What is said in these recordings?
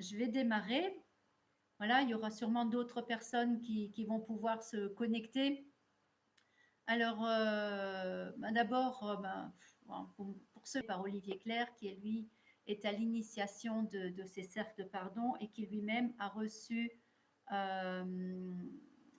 je vais démarrer. Voilà, il y aura sûrement d'autres personnes qui vont pouvoir se connecter. Alors, d'abord, pour ce par Olivier Clerc, qui lui est à l'initiation de ces cercles de pardon et qui lui-même a reçu euh,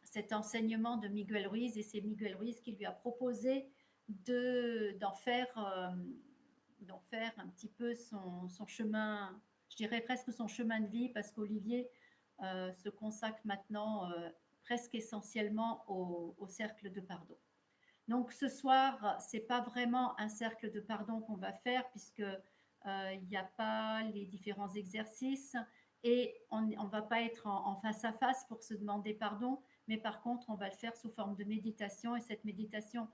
cet enseignement de Miguel Ruiz, et c'est Miguel Ruiz qui lui a proposé d'en faire un petit peu son chemin, je dirais presque son chemin de vie, parce qu'Olivier se consacre maintenant presque essentiellement au cercle de pardon. Donc ce soir, c'est pas vraiment un cercle de pardon qu'on va faire, puisque il n'y a pas les différents exercices et on ne va pas être en face à face pour se demander pardon, mais par contre on va le faire sous forme de méditation, et cette méditation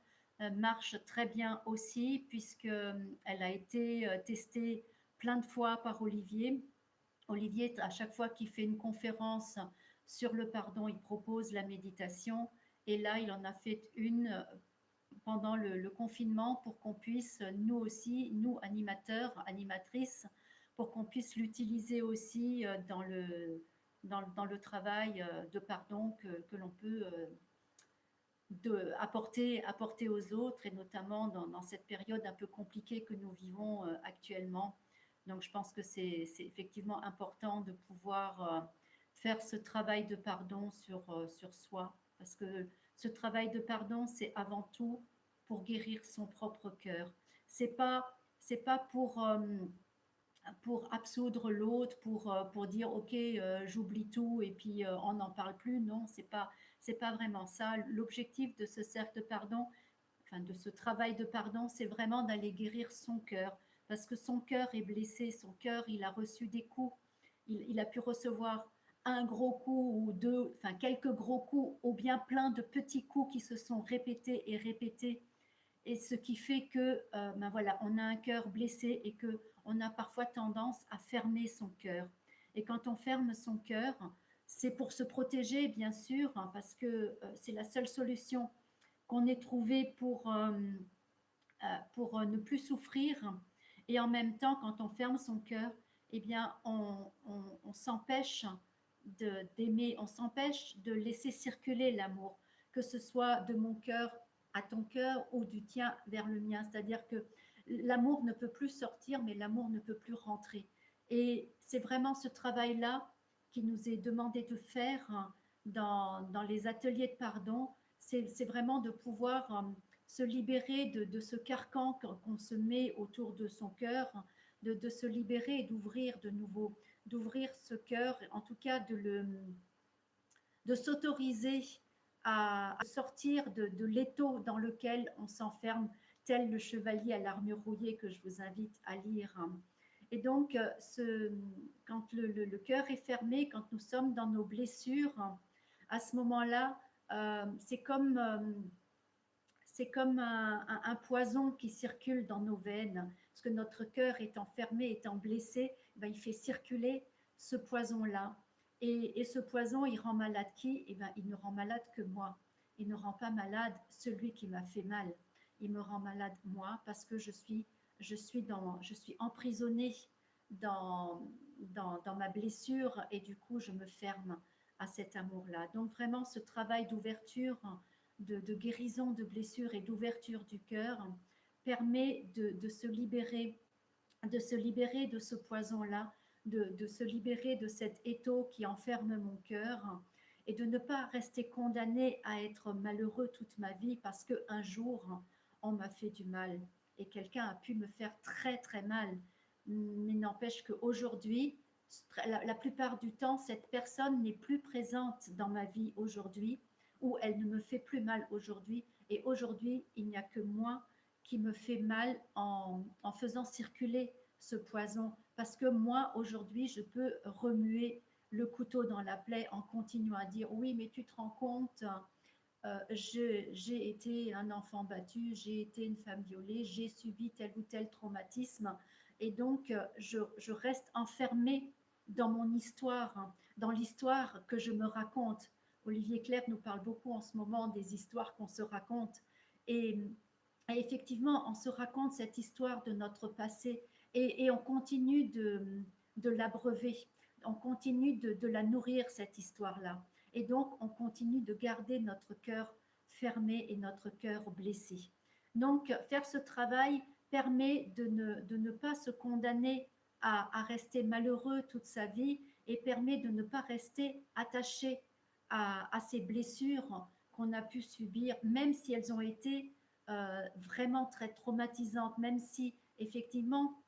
marche très bien aussi, puisque elle a été testée plein de fois par Olivier. Olivier, à chaque fois qu'il fait une conférence sur le pardon, il propose la méditation, et là il en a fait une pendant le confinement, pour qu'on puisse, nous aussi, nous animateurs, animatrices, pour qu'on puisse l'utiliser aussi dans le travail de pardon que l'on peut apporter aux autres, et notamment dans cette période un peu compliquée que nous vivons actuellement. Donc je pense que c'est effectivement important de pouvoir faire ce travail de pardon sur soi, parce que ce travail de pardon, c'est avant tout pour guérir son propre cœur. C'est pas pour absoudre l'autre, pour dire ok, j'oublie tout et puis on n'en parle plus. Non, c'est pas vraiment ça. L'objectif de ce cercle de pardon, enfin de ce travail de pardon, c'est vraiment d'aller guérir son cœur, parce que son cœur est blessé, son cœur, il a reçu des coups, il a pu recevoir un gros coup ou deux, enfin quelques gros coups, ou bien plein de petits coups qui se sont répétés et répétés, et ce qui fait que voilà, on a un cœur blessé, et que on a parfois tendance à fermer son cœur. Et quand on ferme son cœur, c'est pour se protéger, bien sûr, hein, parce que c'est la seule solution qu'on ait trouvée pour ne plus souffrir. Et en même temps, quand on ferme son cœur, eh bien, on s'empêche d'aimer, on s'empêche de laisser circuler l'amour, que ce soit de mon cœur à ton cœur ou du tien vers le mien. C'est-à-dire que l'amour ne peut plus sortir, mais l'amour ne peut plus rentrer. Et c'est vraiment ce travail-là qui nous est demandé de faire dans les ateliers de pardon. C'est vraiment de pouvoir se libérer de ce carcan qu'on se met autour de son cœur, de se libérer et d'ouvrir de nouveau, d'ouvrir ce cœur, en tout cas de s'autoriser à sortir de l'étau dans lequel on s'enferme, tel le chevalier à l'armure rouillée que je vous invite à lire. Et donc, quand le cœur est fermé, quand nous sommes dans nos blessures, à ce moment-là, c'est comme un poison qui circule dans nos veines, parce que notre cœur étant fermé, étant blessé, ben, il fait circuler ce poison-là. Et ce poison, il rend malade qui? Eh ben, il ne rend malade que moi. Il ne rend pas malade celui qui m'a fait mal. Il me rend malade moi, parce que je suis emprisonnée dans ma blessure, et du coup, je me ferme à cet amour-là. Donc vraiment, ce travail d'ouverture, de guérison de blessures et d'ouverture du cœur permet de se libérer, de ce poison-là, de se libérer de cet étau qui enferme mon cœur, et de ne pas rester condamné à être malheureux toute ma vie parce qu'un jour on m'a fait du mal, et quelqu'un a pu me faire très très mal. Mais n'empêche qu'aujourd'hui, la plupart du temps, cette personne n'est plus présente dans ma vie aujourd'hui, ou elle ne me fait plus mal aujourd'hui. Et aujourd'hui, il n'y a que moi qui me fait mal en faisant circuler ce poison. Parce que moi, aujourd'hui, je peux remuer le couteau dans la plaie en continuant à dire oui, mais tu te rends compte, j'ai été un enfant battu, j'ai été une femme violée, j'ai subi tel ou tel traumatisme, et donc je reste enfermée dans mon histoire, hein, dans l'histoire que je me raconte. Olivier Clerc nous parle beaucoup en ce moment des histoires qu'on se raconte, et, et effectivement, on se raconte cette histoire de notre passé, et on continue de l'abreuver. on continue de la nourrir, cette histoire-là. Et donc, on continue de garder notre cœur fermé et notre cœur blessé. Donc, faire ce travail permet de ne pas se condamner à rester malheureux toute sa vie et permet de ne pas rester attaché à ces blessures qu'on a pu subir, même si elles ont été vraiment très traumatisantes, même si effectivement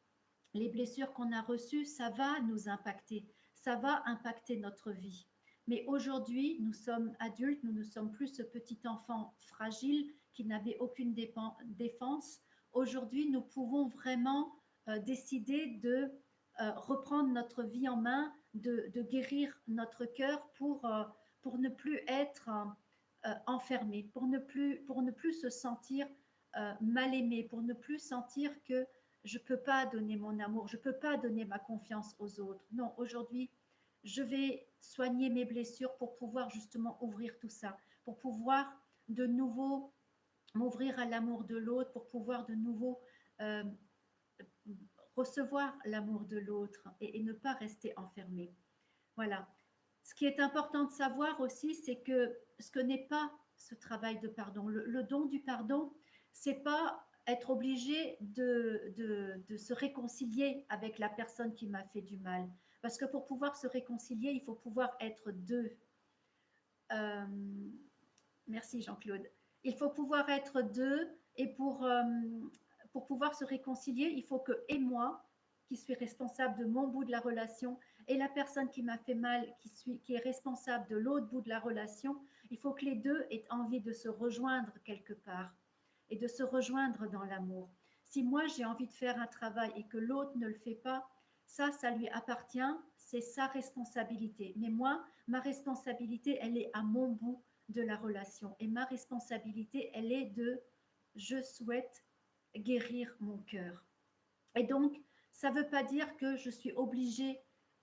les blessures qu'on a reçues, ça va nous impacter, ça va impacter notre vie. Mais aujourd'hui, nous sommes adultes, nous ne sommes plus ce petit enfant fragile qui n'avait aucune défense. Aujourd'hui, nous pouvons vraiment décider de reprendre notre vie en main, de guérir notre cœur pour ne plus être enfermé, pour ne plus se sentir mal aimé, pour ne plus sentir que je ne peux pas donner mon amour, je ne peux pas donner ma confiance aux autres. Non, aujourd'hui, je vais soigner mes blessures pour pouvoir justement ouvrir tout ça, pour pouvoir de nouveau m'ouvrir à l'amour de l'autre, pour pouvoir de nouveau euh, recevoir l'amour de l'autre et ne pas rester enfermé. Voilà. Ce qui est important de savoir aussi, c'est que ce que n'est pas ce travail de pardon, le don du pardon, c'est pas être obligé de se réconcilier avec la personne qui m'a fait du mal. Parce que pour pouvoir se réconcilier, il faut pouvoir être deux. Euh, Merci Jean-Claude. Il faut pouvoir être deux et pour pouvoir se réconcilier, il faut que et moi, qui suis responsable de mon bout de la relation, et la personne qui m'a fait mal, qui est responsable de l'autre bout de la relation, il faut que les deux aient envie de se rejoindre quelque part et de se rejoindre dans l'amour. Si moi j'ai envie de faire un travail et que l'autre ne le fait pas, ça lui appartient, c'est sa responsabilité. Mais moi, ma responsabilité, elle est à mon bout de la relation. Et ma responsabilité, elle est je souhaite guérir mon cœur. Et donc, ça ne veut pas dire que je suis obligée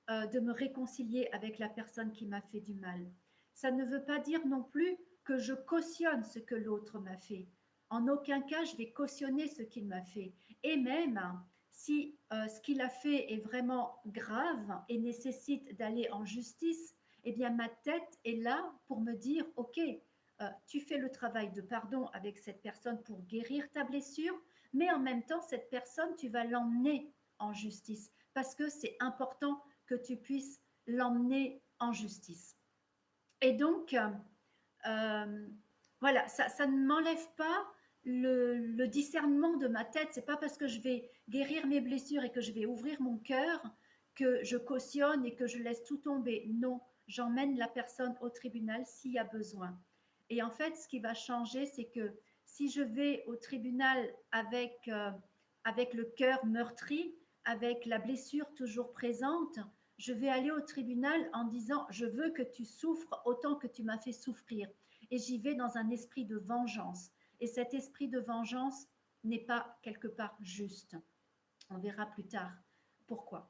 de me réconcilier avec la personne qui m'a fait du mal. Ça ne veut pas dire non plus que je cautionne ce que l'autre m'a fait. En aucun cas, je vais cautionner ce qu'il m'a fait. Et même si ce qu'il a fait est vraiment grave et nécessite d'aller en justice, eh bien ma tête est là pour me dire, ok, tu fais le travail de pardon avec cette personne pour guérir ta blessure, mais en même temps, cette personne, tu vas l'emmener en justice parce que c'est important que tu puisses l'emmener en justice. Et donc, voilà, ça ne m'enlève pas le discernement de ma tête. C'est pas parce que je vais guérir mes blessures et que je vais ouvrir mon cœur que je cautionne et que je laisse tout tomber. Non, j'emmène la personne au tribunal s'il y a besoin. Et en fait, ce qui va changer, c'est que si je vais au tribunal avec le cœur meurtri, avec la blessure toujours présente, je vais aller au tribunal en disant je veux que tu souffres autant que tu m'as fait souffrir. Et j'y vais dans un esprit de vengeance. Et cet esprit de vengeance n'est pas quelque part juste. On verra plus tard pourquoi.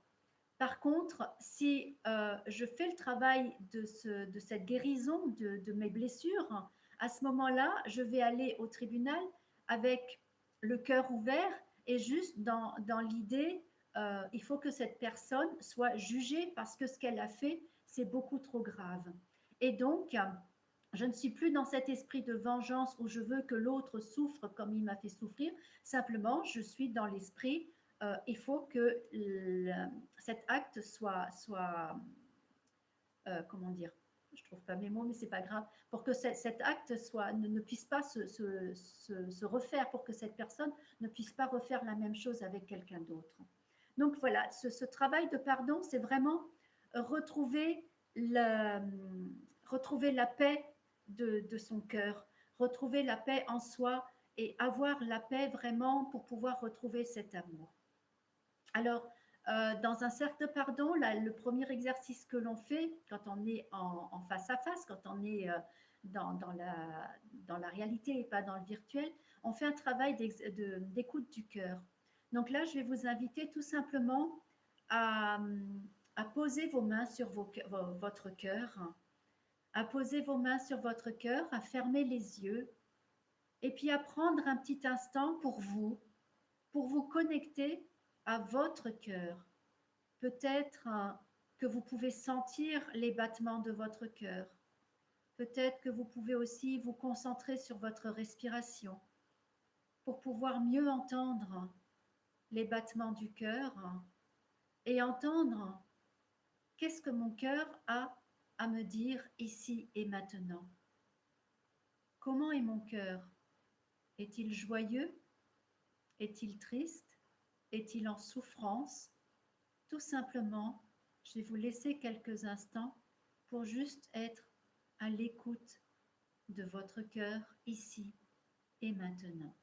Par contre, si je fais le travail de cette guérison de mes blessures, à ce moment-là, je vais aller au tribunal avec le cœur ouvert et juste dans l'idée, il faut que cette personne soit jugée parce que ce qu'elle a fait, c'est beaucoup trop grave. Et donc, je ne suis plus dans cet esprit de vengeance où je veux que l'autre souffre comme il m'a fait souffrir. Simplement, je suis dans l'esprit il faut que cet acte comment dire, je ne trouve pas mes mots, mais c'est pas grave, pour que cet acte ne puisse pas se refaire, pour que cette personne ne puisse pas refaire la même chose avec quelqu'un d'autre. Donc voilà, ce travail de pardon, c'est vraiment retrouver la, retrouver la paix de son cœur, retrouver la paix en soi et avoir la paix vraiment pour pouvoir retrouver cet amour. Alors, dans un cercle de pardon, là, le premier exercice que l'on fait quand on est en face à face, quand on est dans la réalité et pas dans le virtuel, on fait un travail d'écoute du cœur. Donc là, je vais vous inviter tout simplement à, à poser vos mains sur votre cœur, à poser vos mains sur votre cœur, à fermer les yeux et puis à prendre un petit instant pour vous connecter à votre cœur. Peut-être que vous pouvez sentir les battements de votre cœur. Peut-être que vous pouvez aussi vous concentrer sur votre respiration pour pouvoir mieux entendre les battements du cœur et entendre qu'est-ce que mon cœur a à me dire ici et maintenant. Comment est mon cœur? Est-il joyeux? Est-il triste? Est-il en souffrance? Tout simplement, je vais vous laisser quelques instants pour juste être à l'écoute de votre cœur ici et maintenant.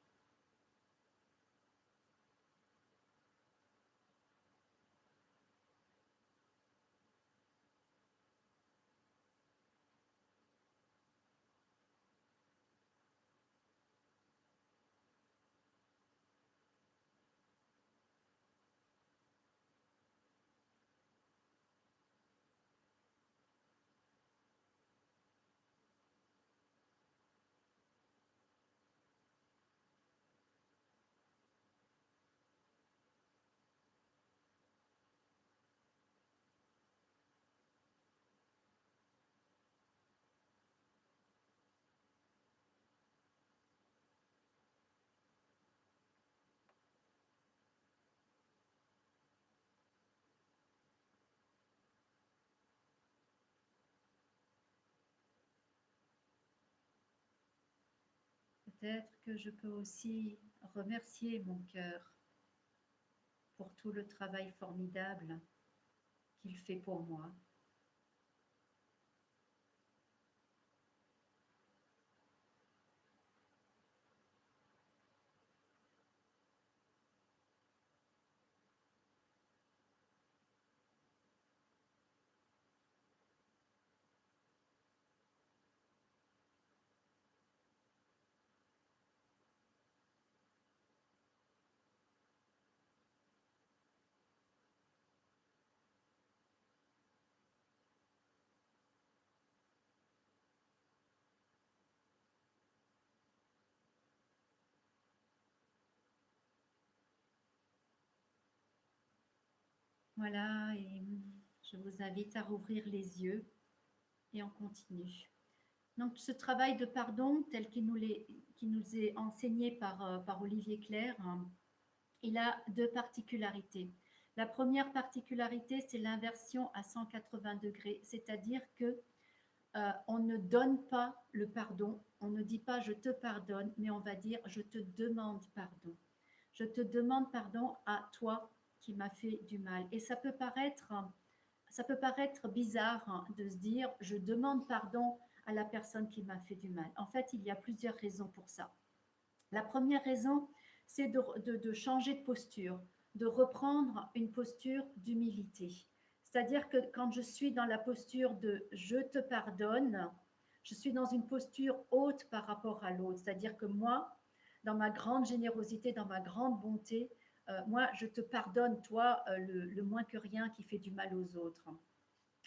Peut-être que je peux aussi remercier mon cœur pour tout le travail formidable qu'il fait pour moi. Voilà, et je vous invite à rouvrir les yeux et on continue. Donc, ce travail de pardon, tel qu'il nous est enseigné par Olivier Clerc, il a deux particularités. La première particularité, c'est l'inversion à 180 degrés, c'est-à-dire que on ne donne pas le pardon, on ne dit pas je te pardonne, mais on va dire je te demande pardon. Je te demande pardon à toi qui m'as fait du mal. Et ça peut paraître bizarre de se dire je demande pardon à la personne qui m'a fait du mal. En fait, il y a plusieurs raisons pour ça. La première raison, c'est de changer de posture, de reprendre une posture d'humilité. C'est-à-dire que quand je suis dans la posture de je te pardonne, je suis dans une posture haute par rapport à l'autre. C'est-à-dire que moi, dans ma grande générosité, dans ma grande bonté, moi, je te pardonne, toi, le moins que rien qui fait du mal aux autres.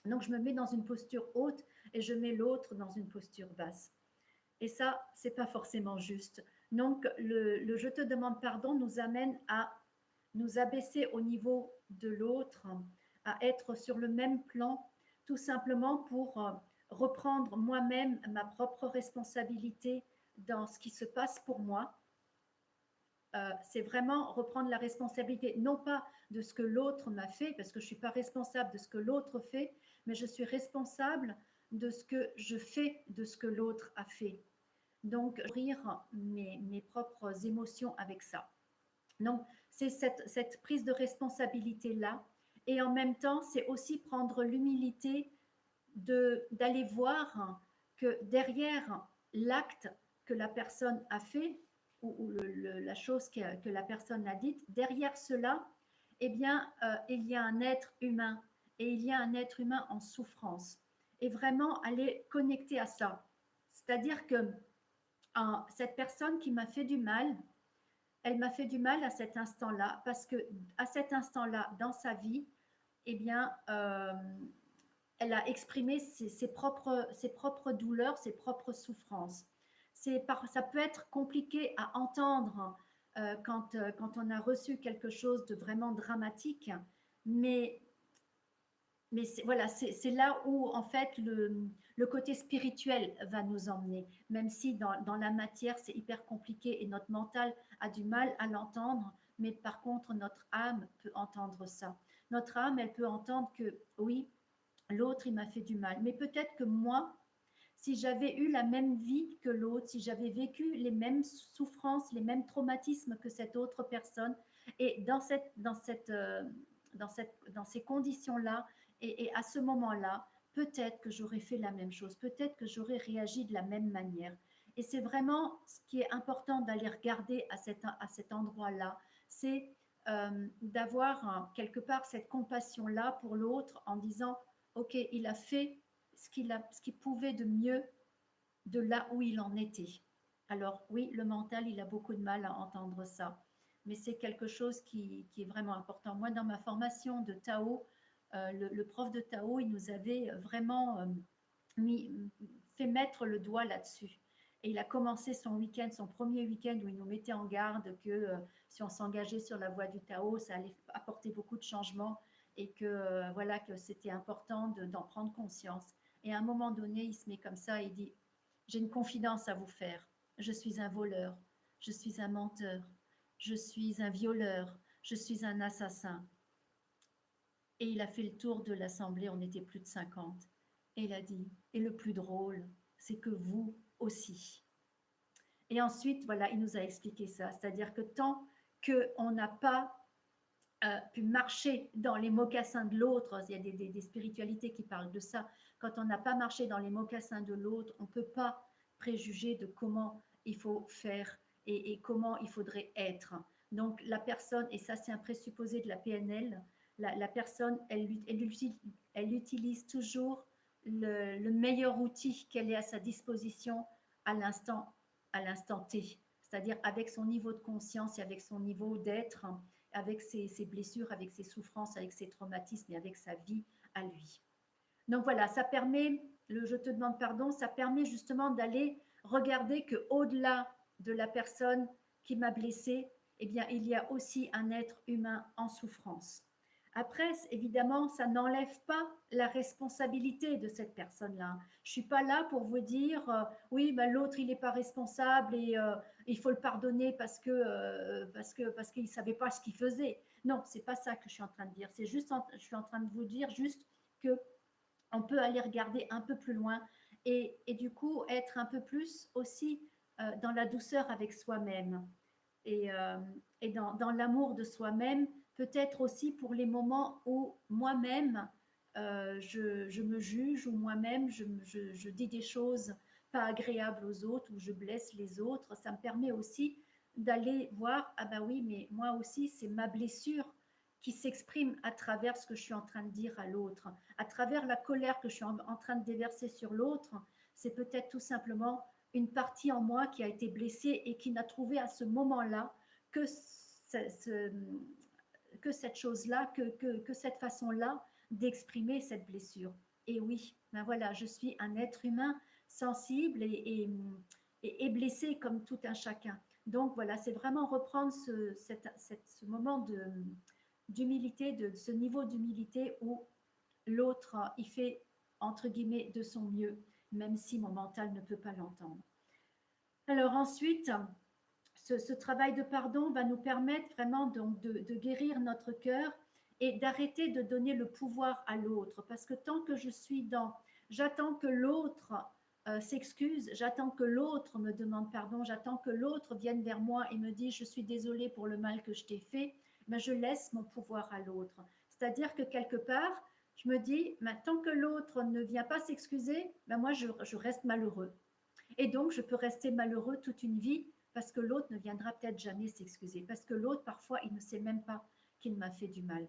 Donc, je me mets dans une posture haute et je mets l'autre dans une posture basse. Et ça, c'est pas forcément juste. Donc, le je te demande pardon nous amène à nous abaisser au niveau de l'autre, à être sur le même plan, tout simplement pour reprendre moi-même ma propre responsabilité dans ce qui se passe pour moi. C'est vraiment reprendre la responsabilité, non pas de ce que l'autre m'a fait, parce que je ne suis pas responsable de ce que l'autre fait, mais je suis responsable de ce que je fais de ce que l'autre a fait. Donc, rire mes propres émotions avec ça. Donc, c'est cette prise de responsabilité-là. Et en même temps, c'est aussi prendre l'humilité d'aller voir que derrière l'acte que la personne a fait ou la chose que la personne a dite, derrière cela, eh bien, il y a un être humain et il y a un être humain en souffrance. Et vraiment aller connecter à ça. C'est-à-dire que cette personne qui m'a fait du mal, elle m'a fait du mal à cet instant-là parce que à cet instant-là dans sa vie, eh bien, elle a exprimé ses propres douleurs, ses propres souffrances. Ça peut être compliqué à entendre quand on a reçu quelque chose de vraiment dramatique, mais mais voilà, c'est là où en fait le côté spirituel va nous emmener, même si dans la matière c'est hyper compliqué et notre mental a du mal à l'entendre, mais par contre notre âme peut entendre ça. Notre âme, elle peut entendre que oui, l'autre il m'a fait du mal, mais peut-être que moi, si j'avais eu la même vie que l'autre, si j'avais vécu les mêmes souffrances, les mêmes traumatismes que cette autre personne, et dans ces conditions-là, et à ce moment-là, peut-être que j'aurais fait la même chose, peut-être que j'aurais réagi de la même manière. Et c'est vraiment ce qui est important d'aller regarder à cet endroit-là, c'est d'avoir quelque part cette compassion-là pour l'autre en disant, OK, il a fait ce qu'il pouvait de mieux de là où il en était. Alors oui, le mental, il a beaucoup de mal à entendre ça, mais c'est quelque chose qui est vraiment important. Moi, dans ma formation de Tao, le prof de Tao, il nous avait vraiment mis, fait mettre le doigt là-dessus. Et il a commencé son week-end, son premier week-end où il nous mettait en garde que si on s'engageait sur la voie du Tao, ça allait apporter beaucoup de changements et que voilà que c'était important d'en prendre conscience. Et à un moment donné, il se met comme ça et il dit, j'ai une confidence à vous faire. Je suis un voleur, je suis un menteur, je suis un violeur, je suis un assassin. Et il a fait le tour de l'assemblée, on était plus de 50. Et il a dit, et le plus drôle, c'est que vous aussi. Et ensuite, voilà, il nous a expliqué ça, c'est-à-dire que tant qu'on n'a pas pu marcher dans les mocassins de l'autre, il y a des spiritualités qui parlent de ça, quand on n'a pas marché dans les mocassins de l'autre, on ne peut pas préjuger de comment il faut faire et comment il faudrait être. Donc la personne, et ça c'est un présupposé de la PNL, la personne, elle utilise toujours le meilleur outil qu'elle ait à sa disposition à l'instant, à l'instant T, c'est-à-dire avec son niveau de conscience et avec son niveau d'être, avec ses blessures, avec ses souffrances, avec ses traumatismes et avec sa vie à lui. Donc voilà, ça permet, le je te demande pardon, ça permet justement d'aller regarder que au-delà de la personne qui m'a blessée, eh bien, il y a aussi un être humain en souffrance. Après, évidemment, ça n'enlève pas la responsabilité de cette personne-là. Je suis pas là pour vous dire, oui, ben, l'autre, il n'est pas responsable et il faut le pardonner parce qu'il ne savait pas ce qu'il faisait. Non, c'est pas ça que je suis en train de dire. C'est juste, je suis en train de vous dire juste que on peut aller regarder un peu plus loin et du coup être un peu plus aussi dans la douceur avec soi-même et, euh, et dans l'amour de soi-même, peut-être aussi pour les moments où moi-même je me juge, ou moi-même je dis des choses pas agréables aux autres, ou je blesse les autres. Ça me permet aussi d'aller voir, ah ben oui, mais moi aussi, c'est ma blessure qui s'exprime à travers ce que je suis en train de dire à l'autre, à travers la colère que je suis en train de déverser sur l'autre. C'est peut-être tout simplement une partie en moi qui a été blessée et qui n'a trouvé à ce moment-là que, que cette chose-là, que cette façon-là d'exprimer cette blessure. Et oui, ben voilà, je suis un être humain sensible et blessé comme tout un chacun. Donc voilà, c'est vraiment reprendre ce moment d'humilité, de ce niveau d'humilité où l'autre, il fait, entre guillemets, de son mieux, même si mon mental ne peut pas l'entendre. Alors ensuite, ce travail de pardon va nous permettre vraiment donc de guérir notre cœur et d'arrêter de donner le pouvoir à l'autre. Parce que tant que je suis dans, j'attends que l'autre s'excuse, j'attends que l'autre me demande pardon, j'attends que l'autre vienne vers moi et me dise je suis désolée pour le mal que je t'ai fait, mais je laisse mon pouvoir à l'autre. C'est-à-dire que quelque part, je me dis, ben, tant que l'autre ne vient pas s'excuser, ben moi je reste malheureux. Et donc, je peux rester malheureux toute une vie parce que l'autre ne viendra peut-être jamais s'excuser. Parce que l'autre, parfois, il ne sait même pas qu'il m'a fait du mal.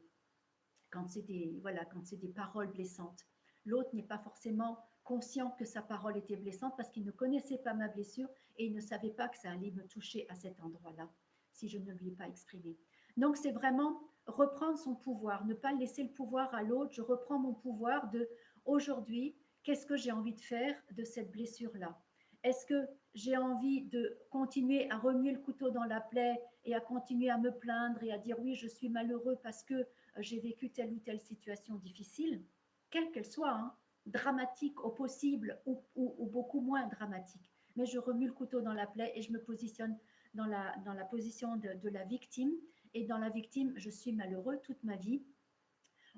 Quand c'est voilà, quand c'est des paroles blessantes. L'autre n'est pas forcément conscient que sa parole était blessante parce qu'il ne connaissait pas ma blessure et il ne savait pas que ça allait me toucher à cet endroit-là si je ne lui ai pas exprimé. Donc, c'est vraiment reprendre son pouvoir, ne pas laisser le pouvoir à l'autre. Je reprends mon pouvoir de aujourd'hui, qu'est-ce que j'ai envie de faire de cette blessure-là? Est-ce que j'ai envie de continuer à remuer le couteau dans la plaie et à continuer à me plaindre et à dire oui, je suis malheureux parce que j'ai vécu telle ou telle situation difficile? quelle qu'elle soit, hein, dramatique au possible ou beaucoup moins dramatique. Mais je remue le couteau dans la plaie et je me positionne dans la position de la victime. Et dans la victime, je suis malheureux toute ma vie.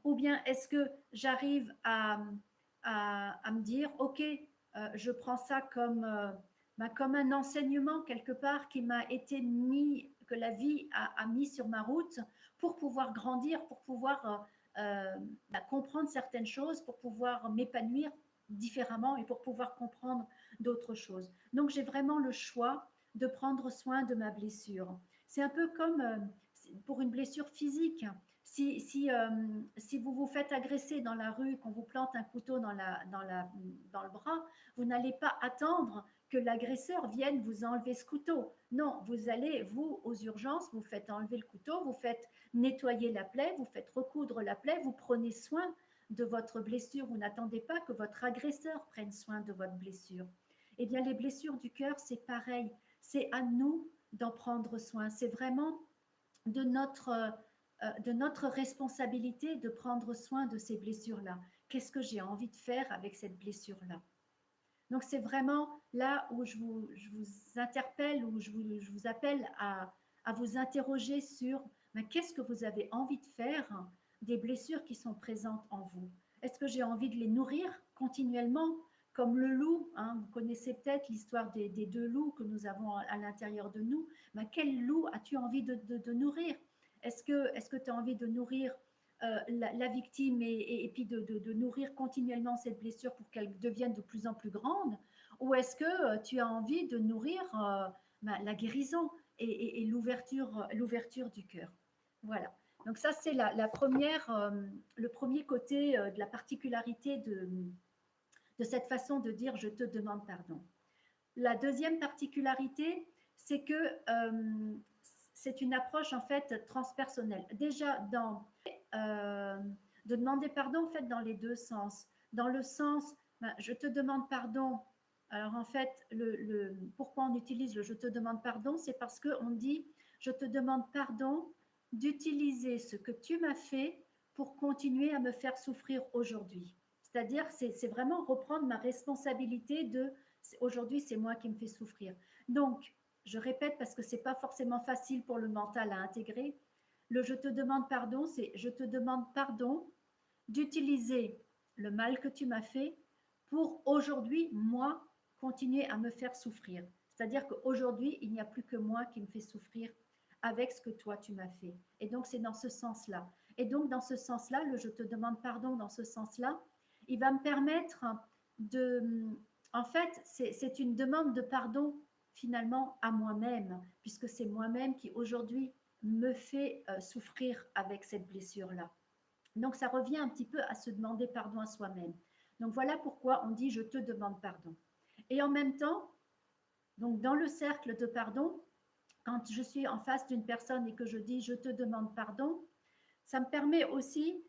Ou bien est-ce que j'arrive à me dire, OK, je prends ça comme un enseignement quelque part qui m'a été mis, que la vie a mis sur ma route pour pouvoir grandir, pour pouvoir comprendre certaines choses, pour pouvoir m'épanouir différemment et pour pouvoir comprendre d'autres choses. Donc j'ai vraiment le choix de prendre soin de ma blessure. C'est un peu comme pour une blessure physique. Si vous vous faites agresser dans la rue, qu'on vous plante un couteau dans le bras, vous n'allez pas attendre que l'agresseur vienne vous enlever ce couteau. Non, vous allez, vous, aux urgences, vous faites enlever le couteau, vous faites nettoyer la plaie, vous faites recoudre la plaie, vous prenez soin de votre blessure. Vous n'attendez pas que votre agresseur prenne soin de votre blessure. Eh bien, les blessures du cœur, c'est pareil. C'est à nous d'en prendre soin. C'est vraiment de notre responsabilité de prendre soin de ces blessures-là. Qu'est-ce que j'ai envie de faire avec cette blessure-là? Donc c'est vraiment là où je vous interpelle, où je vous appelle à vous interroger sur qu'est-ce que vous avez envie de faire des blessures qui sont présentes en vous. Est-ce que j'ai envie de les nourrir continuellement comme le loup, hein, vous connaissez peut-être l'histoire des deux loups que nous avons à l'intérieur de nous. Quel loup as-tu envie de nourrir? Est-ce que tu as envie de nourrir la victime et puis de nourrir continuellement cette blessure pour qu'elle devienne de plus en plus grande? Ou est-ce que tu as envie de nourrir la guérison et l'ouverture du cœur? Voilà. Donc ça, c'est la première, le premier côté de la particularité de cette façon de dire je te demande pardon. La deuxième particularité, c'est que c'est une approche en fait transpersonnelle. Déjà euh, de demander pardon en fait dans les deux sens. Dans le sens, je te demande pardon. Alors en fait, pourquoi on utilise le je te demande pardon, c'est parce qu'on dit je te demande pardon d'utiliser ce que tu m'as fait pour continuer à me faire souffrir aujourd'hui. C'est-à-dire, c'est vraiment reprendre ma responsabilité de aujourd'hui, c'est moi qui me fais souffrir. Donc, je répète parce que c'est pas forcément facile pour le mental à intégrer. Le je te demande pardon, c'est je te demande pardon d'utiliser le mal que tu m'as fait pour aujourd'hui, moi, continuer à me faire souffrir. C'est-à-dire qu'aujourd'hui, il n'y a plus que moi qui me fait souffrir avec ce que toi tu m'as fait. Et donc, c'est dans ce sens-là. Et donc, dans ce sens-là, le je te demande pardon, dans ce sens-là, il va me permettre de. En fait, c'est une demande de pardon finalement à moi-même, puisque c'est moi-même qui aujourd'hui me fait souffrir avec cette blessure-là. Donc ça revient un petit peu à se demander pardon à soi-même. Donc voilà pourquoi on dit je te demande pardon. Et en même temps, donc dans le cercle de pardon, quand je suis en face d'une personne et que je dis je te demande pardon, ça me permet aussi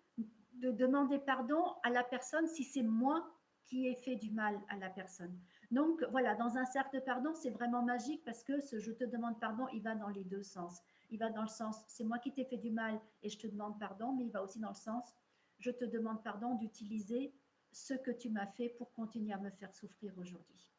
de demander pardon à la personne si c'est moi qui ai fait du mal à la personne. Donc voilà, dans un cercle de pardon, c'est vraiment magique parce que ce je te demande pardon, il va dans les deux sens. Il va dans le sens c'est moi qui t'ai fait du mal et je te demande pardon, mais il va aussi dans le sens je te demande pardon d'utiliser ce que tu m'as fait pour continuer à me faire souffrir aujourd'hui.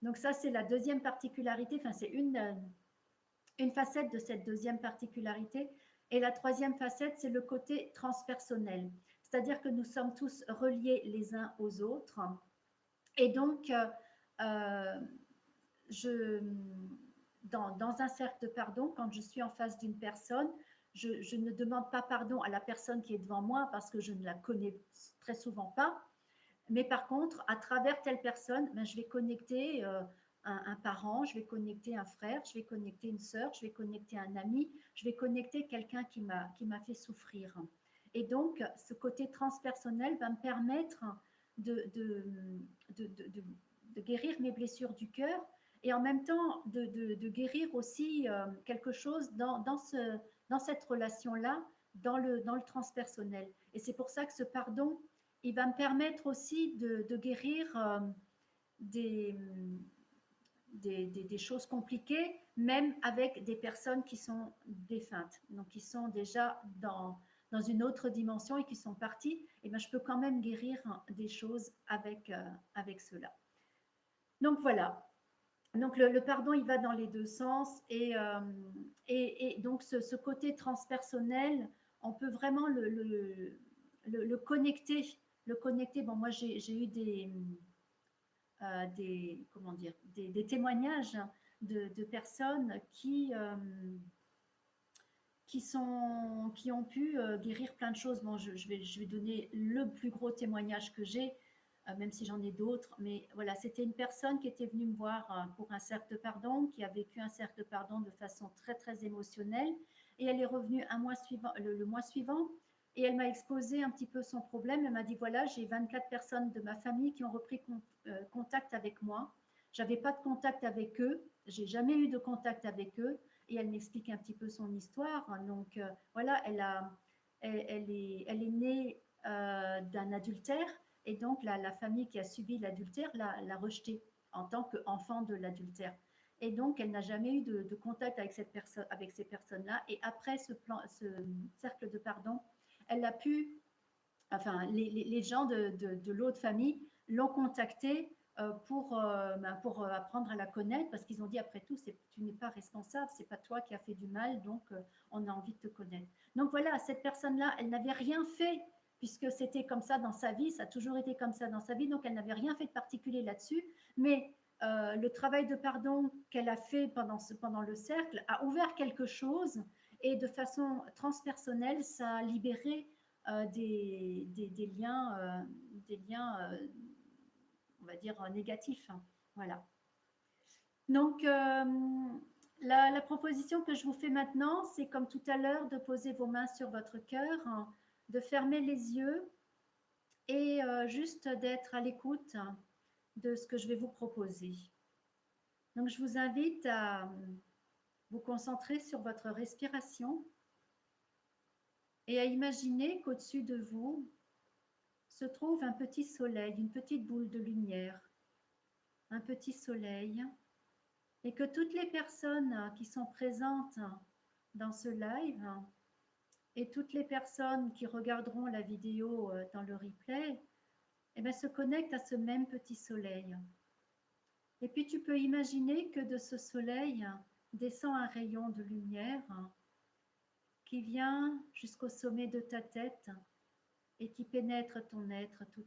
Donc ça, c'est la deuxième particularité, enfin c'est une facette de cette deuxième particularité. Et la troisième facette, c'est le côté transpersonnel, c'est-à-dire que nous sommes tous reliés les uns aux autres. Et donc, je, dans un cercle de pardon, quand je suis en face d'une personne, je ne demande pas pardon à la personne qui est devant moi parce que je ne la connais très souvent pas. Mais par contre, à travers telle personne, je vais connecter un parent, je vais connecter un frère, je vais connecter une sœur, je vais connecter un ami, je vais connecter quelqu'un qui m'a fait souffrir. Et donc, ce côté transpersonnel va me permettre de guérir mes blessures du cœur et en même temps de guérir aussi quelque chose dans cette relation-là, dans le transpersonnel. Et c'est pour ça que ce pardon, il va me permettre aussi de guérir des, des choses compliquées, même avec des personnes qui sont défuntes, donc qui sont déjà dans une autre dimension et qui sont partis, et ben, je peux quand même guérir des choses avec cela. Donc voilà. Donc le pardon, il va dans les deux sens et donc ce côté transpersonnel, on peut vraiment le connecter. Le connecter. Bon, moi j'ai eu comment dire, des témoignages de personnes qui ont pu guérir plein de choses. Bon, je vais donner le plus gros témoignage que j'ai, même si j'en ai d'autres. Mais voilà, c'était une personne qui était venue me voir pour un cercle de pardon, qui a vécu un cercle de pardon de façon très, très émotionnelle. Et elle est revenue le mois suivant et elle m'a exposé un petit peu son problème. Elle m'a dit, voilà, j'ai 24 personnes de ma famille qui ont repris contact avec moi. Je n'avais pas de contact avec eux. J'ai jamais eu de contact avec eux et elle m'explique un petit peu son histoire. Donc voilà, elle est née d'un adultère et donc la famille qui a subi l'adultère l'a rejetée en tant qu'enfant de l'adultère. Et donc, elle n'a jamais eu de contact avec ces personnes-là. Et après ce cercle de pardon, elle a pu, enfin, les gens de l'autre famille l'ont contactée pour apprendre à la connaître parce qu'ils ont dit après tout, tu n'es pas responsable, c'est pas toi qui as fait du mal, donc on a envie de te connaître. Donc voilà, cette personne-là, elle n'avait rien fait puisque c'était comme ça dans sa vie, ça a toujours été comme ça dans sa vie, donc elle n'avait rien fait de particulier là-dessus, mais le travail de pardon qu'elle a fait pendant le cercle a ouvert quelque chose et de façon transpersonnelle, ça a libéré des liens on va dire, négatif. Hein. Voilà. Donc, la proposition que je vous fais maintenant, c'est comme tout à l'heure, de poser vos mains sur votre cœur, hein, de fermer les yeux et juste d'être à l'écoute de ce que je vais vous proposer. Donc, je vous invite à vous concentrer sur votre respiration et à imaginer qu'au-dessus de vous se trouve un petit soleil, une petite boule de lumière, un petit soleil, et que toutes les personnes qui sont présentes dans ce live et toutes les personnes qui regarderont la vidéo dans le replay, eh bien, se connectent à ce même petit soleil. Et puis tu peux imaginer que de ce soleil descend un rayon de lumière qui vient jusqu'au sommet de ta tête et qui pénètre ton être tout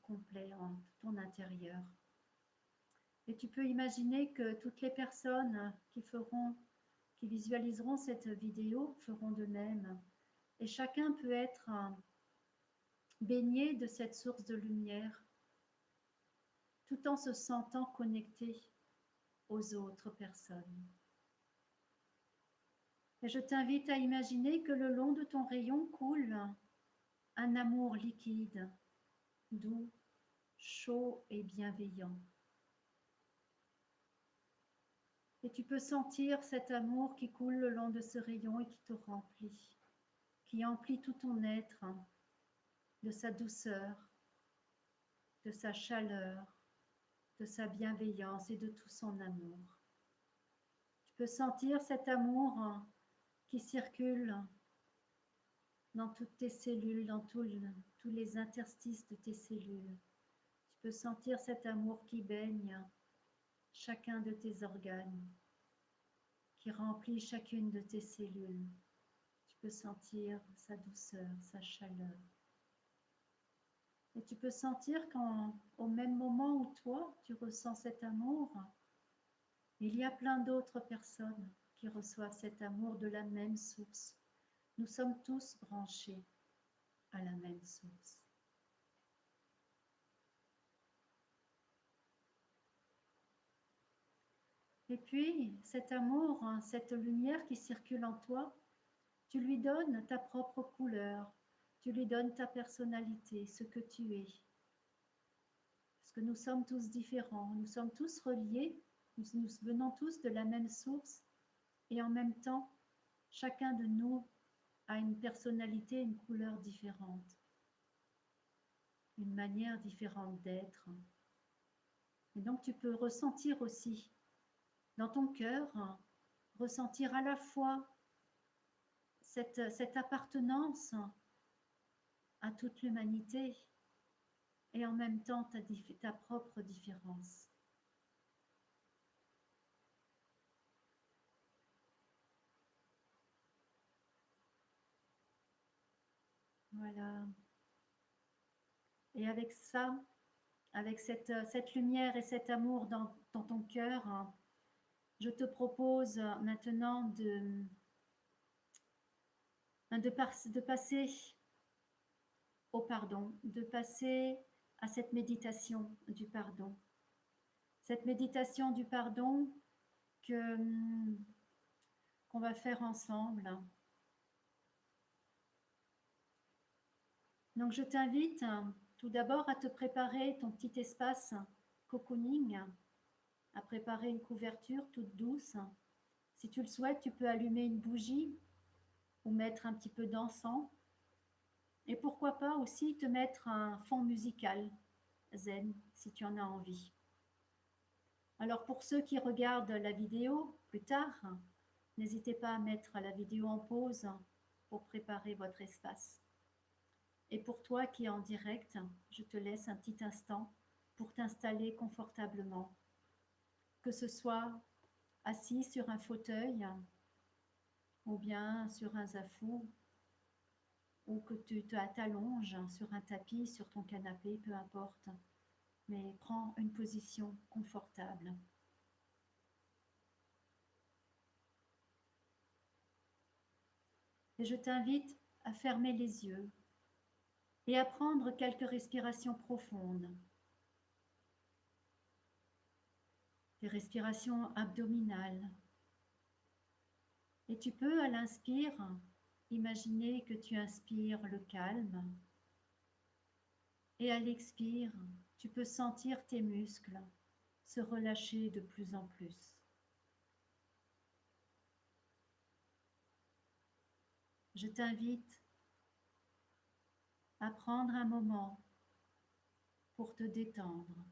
complet, en tout ton intérieur. Et tu peux imaginer que toutes les personnes qui visualiseront cette vidéo feront de même. Et chacun peut être baigné de cette source de lumière, tout en se sentant connecté aux autres personnes. Et je t'invite à imaginer que le long de ton rayon coule un amour liquide, doux, chaud et bienveillant. Et tu peux sentir cet amour qui coule le long de ce rayon et qui te remplit, qui emplit tout ton être de sa douceur, de sa chaleur, de sa bienveillance et de tout son amour. Tu peux sentir cet amour qui circule dans toutes tes cellules, dans tous les interstices de tes cellules. Tu peux sentir cet amour qui baigne chacun de tes organes, qui remplit chacune de tes cellules. Tu peux sentir sa douceur, sa chaleur. Et tu peux sentir qu'au même moment où toi, tu ressens cet amour, il y a plein d'autres personnes qui reçoivent cet amour de la même source. Nous sommes tous branchés à la même source. Et puis, cet amour, cette lumière qui circule en toi, tu lui donnes ta propre couleur, tu lui donnes ta personnalité, ce que tu es. Parce que nous sommes tous différents, nous sommes tous reliés, nous venons tous de la même source et en même temps, chacun de nous a une personnalité, une couleur différente, une manière différente d'être. Et donc tu peux ressentir aussi dans ton cœur, ressentir à la fois cette appartenance à toute l'humanité et en même temps ta propre différence. Voilà. Et avec ça, avec cette lumière et cet amour dans ton cœur, je te propose maintenant de passer au pardon, de passer à cette méditation du pardon. Cette méditation du pardon qu'on va faire ensemble. Donc je t'invite tout d'abord à te préparer ton petit espace cocooning, à préparer une couverture toute douce. Si tu le souhaites, tu peux allumer une bougie ou mettre un petit peu d'encens. Et pourquoi pas aussi te mettre un fond musical zen si tu en as envie. Alors pour ceux qui regardent la vidéo plus tard, n'hésitez pas à mettre la vidéo en pause pour préparer votre espace. Et pour toi qui es en direct, je te laisse un petit instant pour t'installer confortablement, que ce soit assis sur un fauteuil ou bien sur un zafou ou que tu t'allonges sur un tapis, sur ton canapé, peu importe, mais prends une position confortable. Et je t'invite à fermer les yeux et à prendre quelques respirations profondes. Des respirations abdominales. Et tu peux, à l'inspire, imaginer que tu inspires le calme. Et à l'expire, tu peux sentir tes muscles se relâcher de plus en plus. Je t'invite à prendre un moment pour te détendre,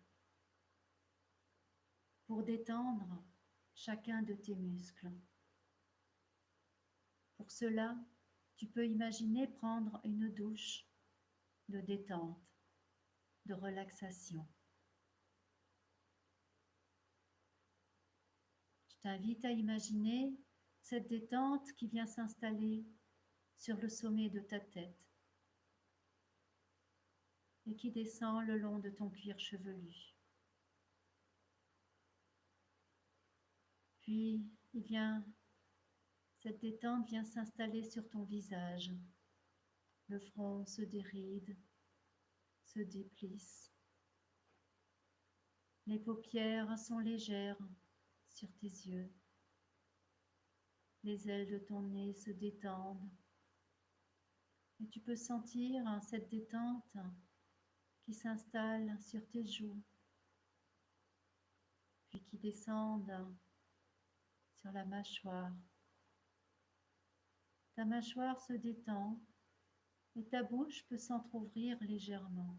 pour détendre chacun de tes muscles. Pour cela, tu peux imaginer prendre une douche de détente, de relaxation. Je t'invite à imaginer cette détente qui vient s'installer sur le sommet de ta tête et qui descend le long de ton cuir chevelu. Puis, cette détente vient s'installer sur ton visage. Le front se déride, se déplisse. Les paupières sont légères sur tes yeux. Les ailes de ton nez se détendent. Et tu peux sentir cette détente qui s'installe sur tes joues, puis qui descendent sur la mâchoire. Ta mâchoire se détend et ta bouche peut s'entrouvrir légèrement.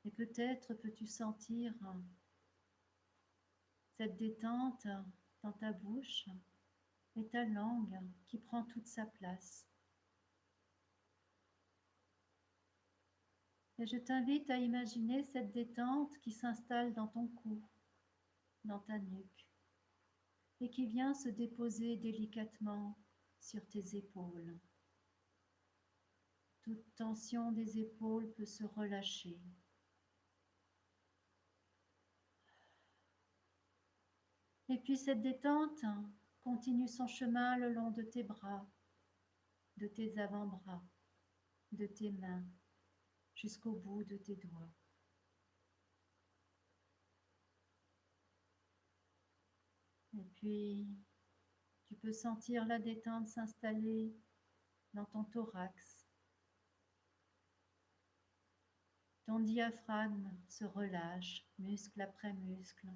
Et peut-être peux-tu sentir cette détente dans ta bouche et ta langue qui prend toute sa place. Et je t'invite à imaginer cette détente qui s'installe dans ton cou, dans ta nuque, et qui vient se déposer délicatement sur tes épaules. Toute tension des épaules peut se relâcher. Et puis cette détente continue son chemin le long de tes bras, de tes avant-bras, de tes mains, jusqu'au bout de tes doigts. Et puis, tu peux sentir la détente s'installer dans ton thorax. Ton diaphragme se relâche, muscle après muscle.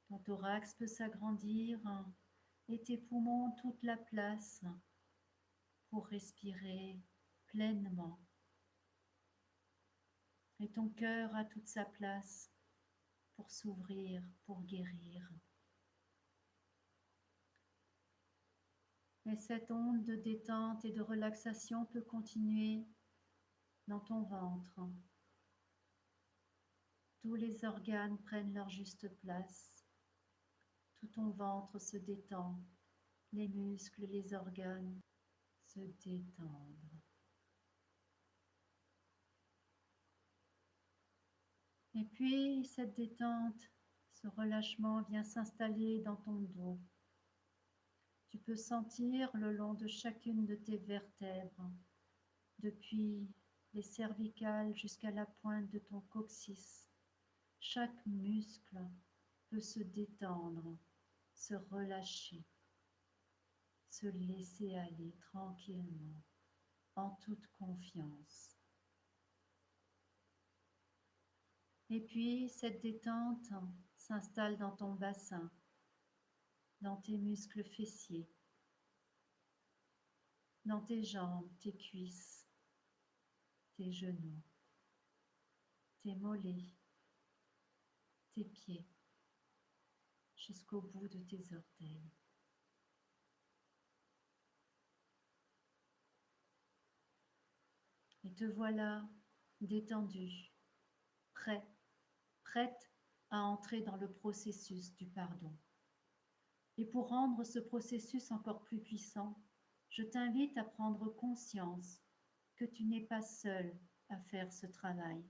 Ton thorax peut s'agrandir et tes poumons ont toute la place pour respirer pleinement. Et ton cœur a toute sa place pour s'ouvrir, pour guérir. Et cette onde de détente et de relaxation peut continuer dans ton ventre. Tous les organes prennent leur juste place. Tout ton ventre se détend. Les muscles, les organes se détendent. Et puis cette détente, ce relâchement vient s'installer dans ton dos. Tu peux sentir le long de chacune de tes vertèbres, depuis les cervicales jusqu'à la pointe de ton coccyx. Chaque muscle peut se détendre, se relâcher, se laisser aller tranquillement, en toute confiance. Et puis cette détente s'installe dans ton bassin, dans tes muscles fessiers, dans tes jambes, tes cuisses, tes genoux, tes mollets, tes pieds, jusqu'au bout de tes orteils. Et te voilà détendu, prêt, prête à entrer dans le processus du pardon. Et pour rendre ce processus encore plus puissant, je t'invite à prendre conscience que tu n'es pas seul à faire ce travail.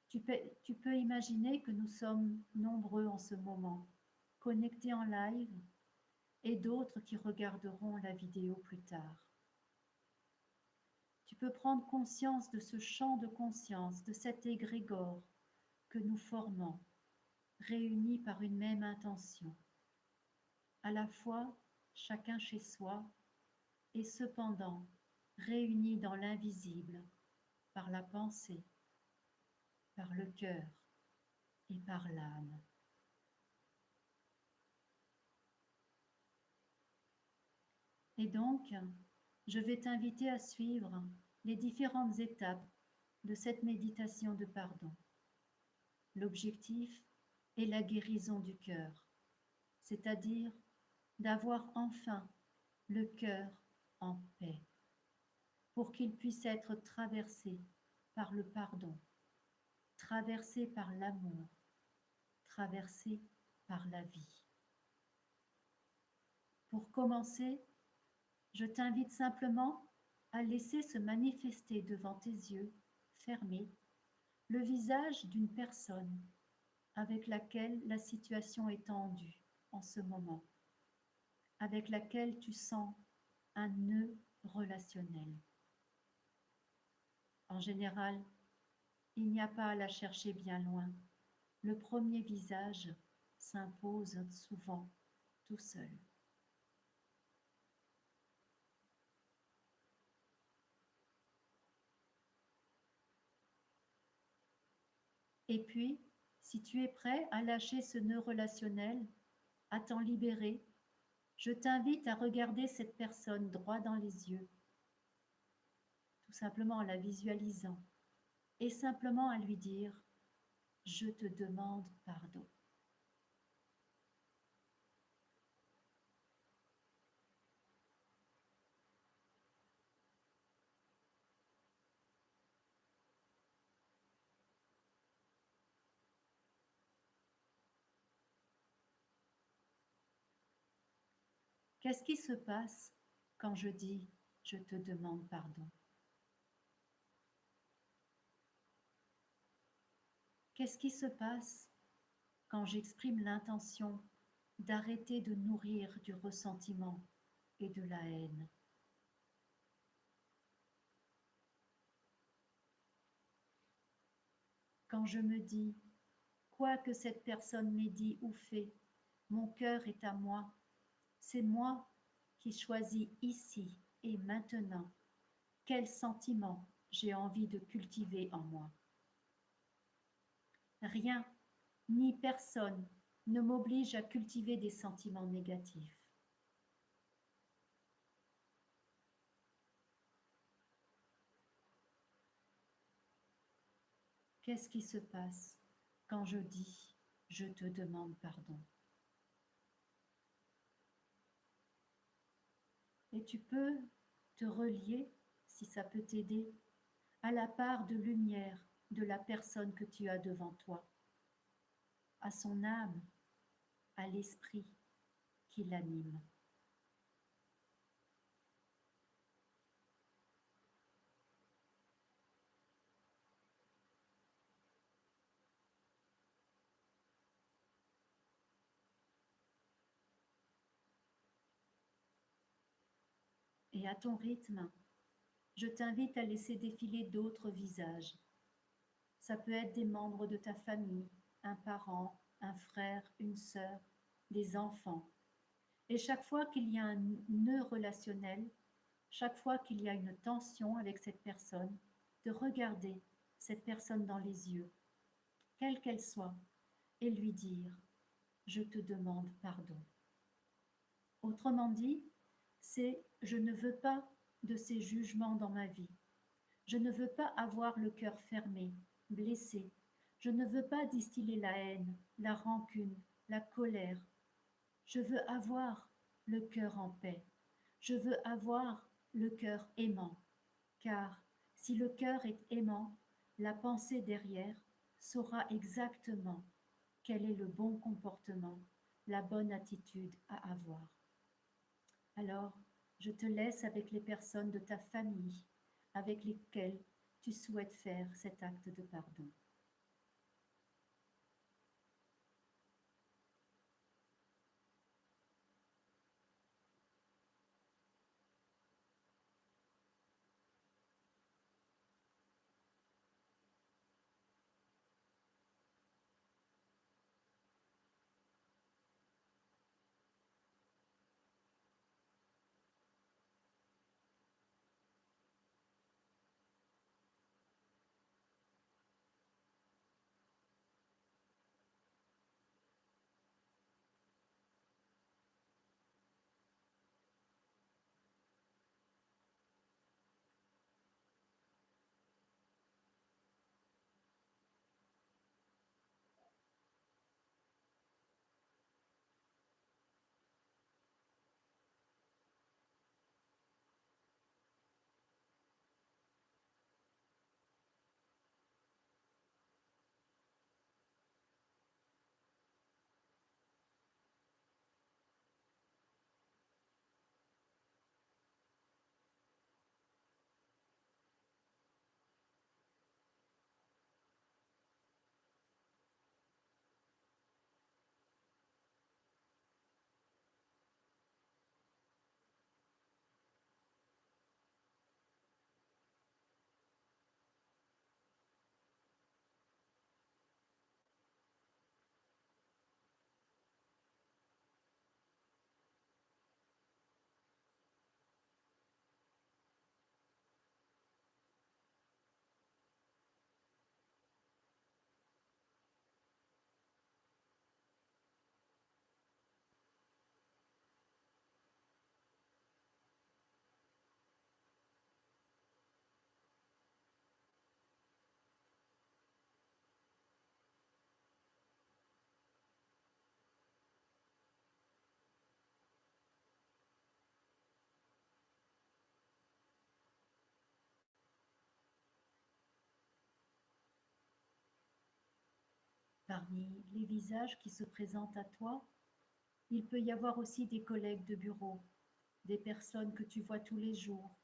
Tu peux imaginer que nous sommes nombreux en ce moment, connectés en live, et d'autres qui regarderont la vidéo plus tard. Tu peux prendre conscience de ce champ de conscience, de cet égrégore que nous formons, réunis par une même intention, à la fois chacun chez soi et cependant réunis dans l'invisible par la pensée, par le cœur et par l'âme. Et donc, je vais t'inviter à suivre les différentes étapes de cette méditation de pardon. L'objectif est la guérison du cœur, c'est-à-dire d'avoir enfin le cœur en paix, pour qu'il puisse être traversé par le pardon, traversé par l'amour, traversé par la vie. Pour commencer, je t'invite simplement à laisser se manifester devant tes yeux fermés le visage d'une personne avec laquelle la situation est tendue en ce moment, avec laquelle tu sens un nœud relationnel. En général, il n'y a pas à la chercher bien loin. Le premier visage s'impose souvent tout seul. Et puis, si tu es prêt à lâcher ce nœud relationnel, à t'en libérer, je t'invite à regarder cette personne droit dans les yeux, tout simplement en la visualisant, et simplement à lui dire « Je te demande pardon ». Qu'est-ce qui se passe quand je dis « Je te demande pardon » ? Qu'est-ce qui se passe quand j'exprime l'intention d'arrêter de nourrir du ressentiment et de la haine ? Quand je me dis « Quoi que cette personne m'ait dit ou fait, mon cœur est à moi, c'est moi qui choisis ici et maintenant quel sentiment j'ai envie de cultiver en moi. » Rien ni personne ne m'oblige à cultiver des sentiments négatifs. Qu'est-ce qui se passe quand je dis « Je te demande pardon » ? Et tu peux te relier, si ça peut t'aider, à la part de lumière de la personne que tu as devant toi, à son âme, à l'esprit qui l'anime. Et à ton rythme, je t'invite à laisser défiler d'autres visages. Ça peut être des membres de ta famille, un parent, un frère, une sœur, des enfants. Et chaque fois qu'il y a un nœud relationnel, chaque fois qu'il y a une tension avec cette personne, de regarder cette personne dans les yeux, quelle qu'elle soit, et lui dire, je te demande pardon. Autrement dit, c'est je ne veux pas de ces jugements dans ma vie. Je ne veux pas avoir le cœur fermé, blessé. Je ne veux pas distiller la haine, la rancune, la colère. Je veux avoir le cœur en paix. Je veux avoir le cœur aimant. Car si le cœur est aimant, la pensée derrière saura exactement quel est le bon comportement, la bonne attitude à avoir. Alors, je te laisse avec les personnes de ta famille avec lesquelles tu souhaites faire cet acte de pardon. Parmi les visages qui se présentent à toi, il peut y avoir aussi des collègues de bureau, des personnes que tu vois tous les jours,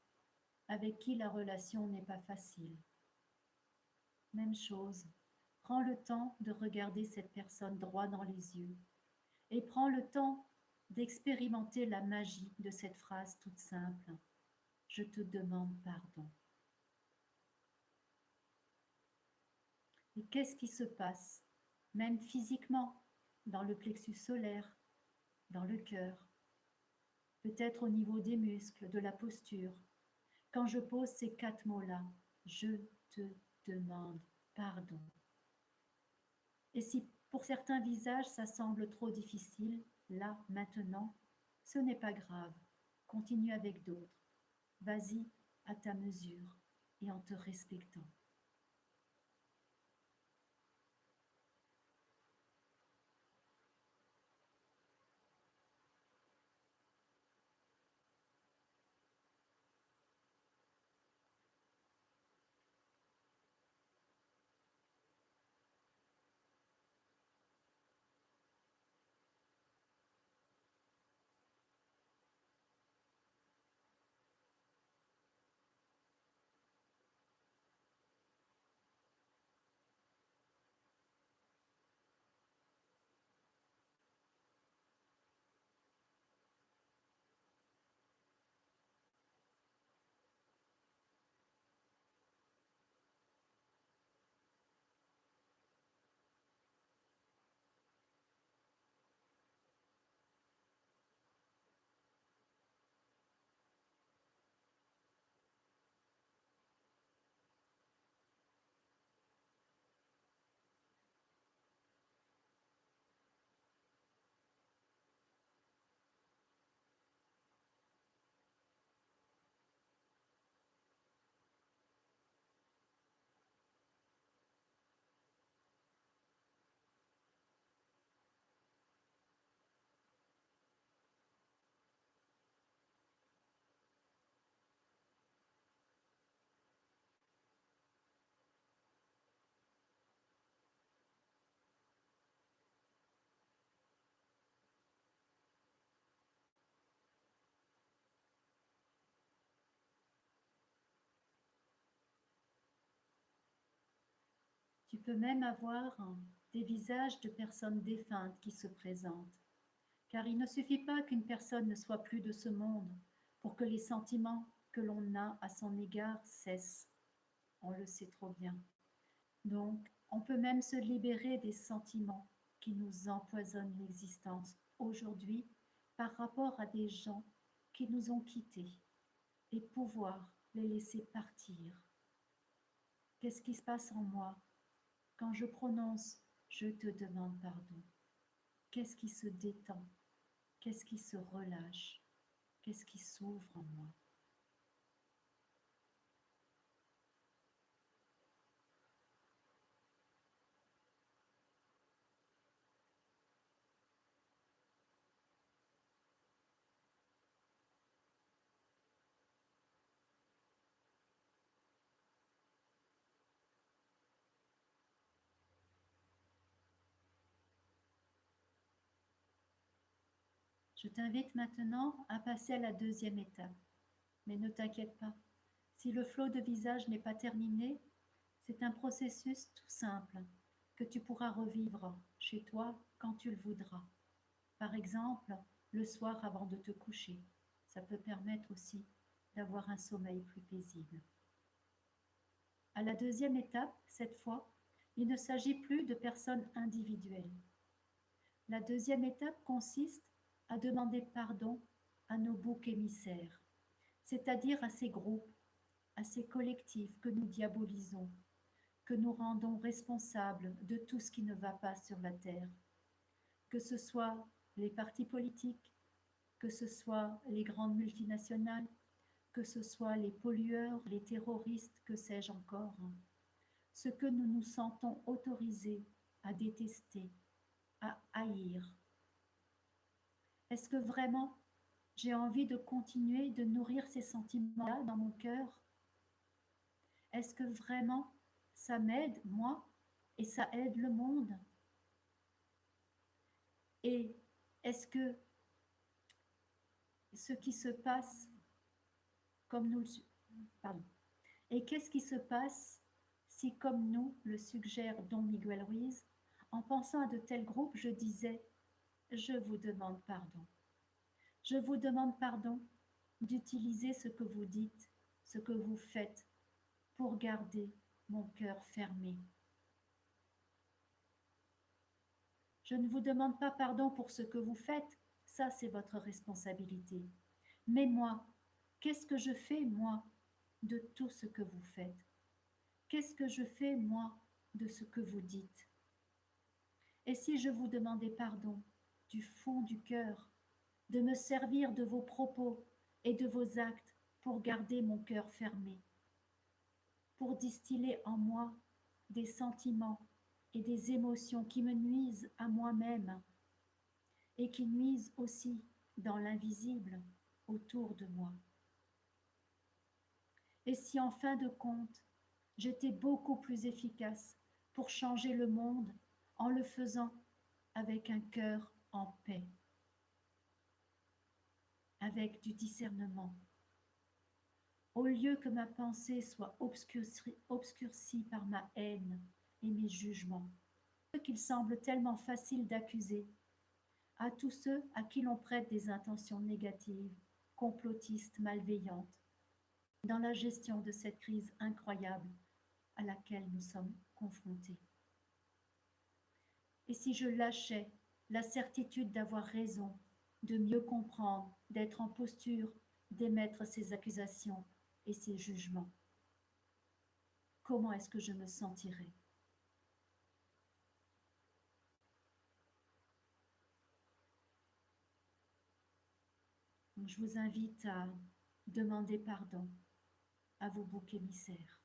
avec qui la relation n'est pas facile. Même chose, prends le temps de regarder cette personne droit dans les yeux et prends le temps d'expérimenter la magie de cette phrase toute simple. Je te demande pardon. Et qu'est-ce qui se passe, même physiquement, dans le plexus solaire, dans le cœur, peut-être au niveau des muscles, de la posture, quand je pose ces 4 mots-là, je te demande pardon. Et si pour certains visages ça semble trop difficile, là, maintenant, ce n'est pas grave. Continue avec d'autres. Vas-y à ta mesure et en te respectant. Tu peux même avoir des visages de personnes défuntes qui se présentent. Car il ne suffit pas qu'une personne ne soit plus de ce monde pour que les sentiments que l'on a à son égard cessent. On le sait trop bien. Donc, on peut même se libérer des sentiments qui nous empoisonnent l'existence aujourd'hui par rapport à des gens qui nous ont quittés et pouvoir les laisser partir. Qu'est-ce qui se passe en moi quand je prononce "je te demande pardon"? Qu'est-ce qui se détend? Qu'est-ce qui se relâche? Qu'est-ce qui s'ouvre en moi? Je t'invite maintenant à passer à la deuxième étape. Mais ne t'inquiète pas, si le flot de visage n'est pas terminé, c'est un processus tout simple que tu pourras revivre chez toi quand tu le voudras. Par exemple, le soir avant de te coucher. Ça peut permettre aussi d'avoir un sommeil plus paisible. À la deuxième étape, cette fois, il ne s'agit plus de personnes individuelles. La deuxième étape consiste à demander pardon à nos boucs émissaires, c'est-à-dire à ces groupes, à ces collectifs que nous diabolisons, que nous rendons responsables de tout ce qui ne va pas sur la terre, que ce soit les partis politiques, que ce soit les grandes multinationales, que ce soit les pollueurs, les terroristes, que sais-je encore, ce que nous nous sentons autorisés à détester, à haïr. Est-ce que vraiment j'ai envie de continuer de nourrir ces sentiments-là dans mon cœur? Est-ce que vraiment ça m'aide, moi, et ça aide le monde? Et est-ce que ce qui se passe comme nous pardon. Et qu'est-ce qui se passe si, comme nous le suggère Don Miguel Ruiz, en pensant à de tels groupes, je disais "Je vous demande pardon. Je vous demande pardon d'utiliser ce que vous dites, ce que vous faites, pour garder mon cœur fermé. Je ne vous demande pas pardon pour ce que vous faites, ça c'est votre responsabilité. Mais moi, qu'est-ce que je fais, moi, de tout ce que vous faites? Qu'est-ce que je fais, moi, de ce que vous dites? Et si je vous demandais pardon du fond du cœur, de me servir de vos propos et de vos actes pour garder mon cœur fermé, pour distiller en moi des sentiments et des émotions qui me nuisent à moi-même et qui nuisent aussi dans l'invisible autour de moi. Et si en fin de compte, j'étais beaucoup plus efficace pour changer le monde en le faisant avec un cœur en paix, avec du discernement, au lieu que ma pensée soit obscurcie par ma haine et mes jugements, qu'il semble tellement facile d'accuser, à tous ceux à qui l'on prête des intentions négatives, complotistes, malveillantes, dans la gestion de cette crise incroyable à laquelle nous sommes confrontés. Et si je lâchais la certitude d'avoir raison, de mieux comprendre, d'être en posture d'émettre ces accusations et ces jugements, comment est-ce que je me sentirais? Donc, je vous invite à demander pardon à vos boucs émissaires.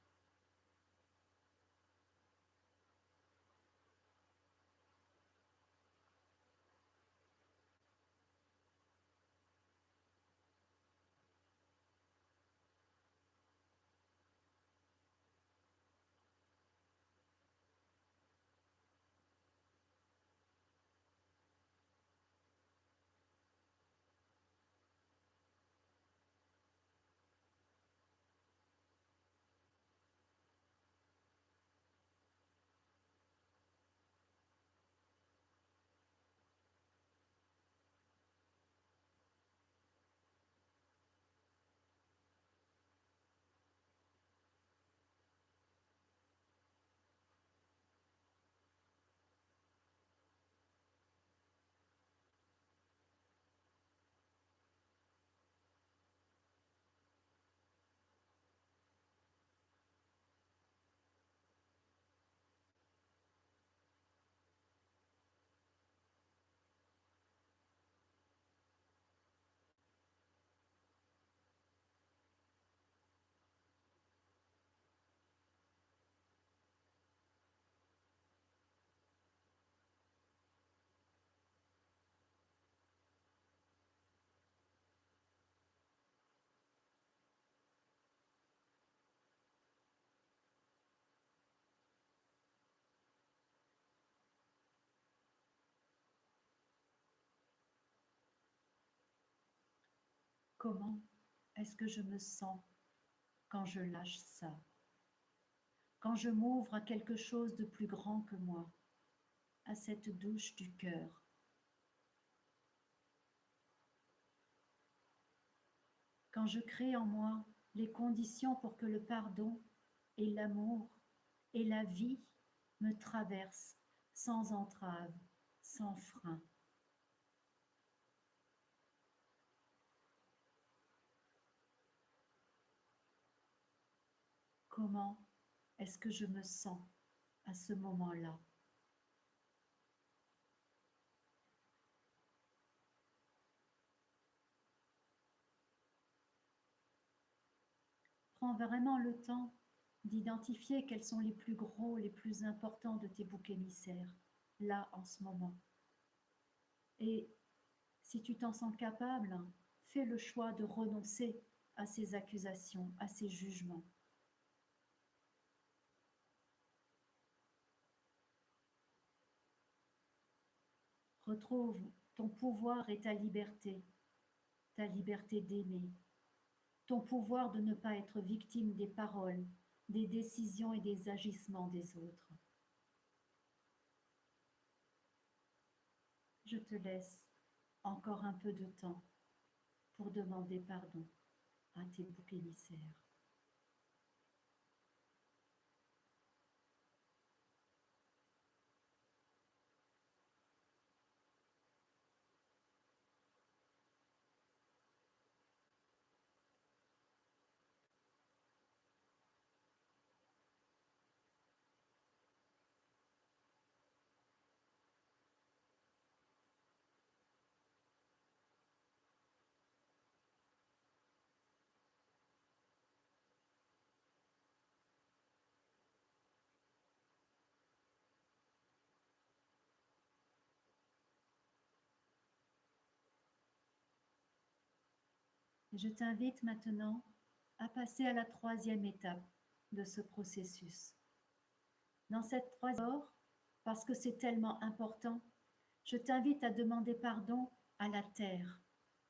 Comment est-ce que je me sens quand je lâche ça? Quand je m'ouvre à quelque chose de plus grand que moi, à cette douche du cœur? Quand je crée en moi les conditions pour que le pardon et l'amour et la vie me traversent sans entrave, sans frein. Comment est-ce que je me sens à ce moment-là? Prends vraiment le temps d'identifier quels sont les plus gros, les plus importants de tes boucs émissaires, là en ce moment. Et si tu t'en sens capable, fais le choix de renoncer à ces accusations, à ces jugements. Retrouve ton pouvoir et ta liberté d'aimer, ton pouvoir de ne pas être victime des paroles, des décisions et des agissements des autres. Je te laisse encore un peu de temps pour demander pardon à tes boucs émissaires. Je t'invite maintenant à passer à la troisième étape de ce processus. Dans cette troisième, parce que c'est tellement important, je t'invite à demander pardon à la Terre,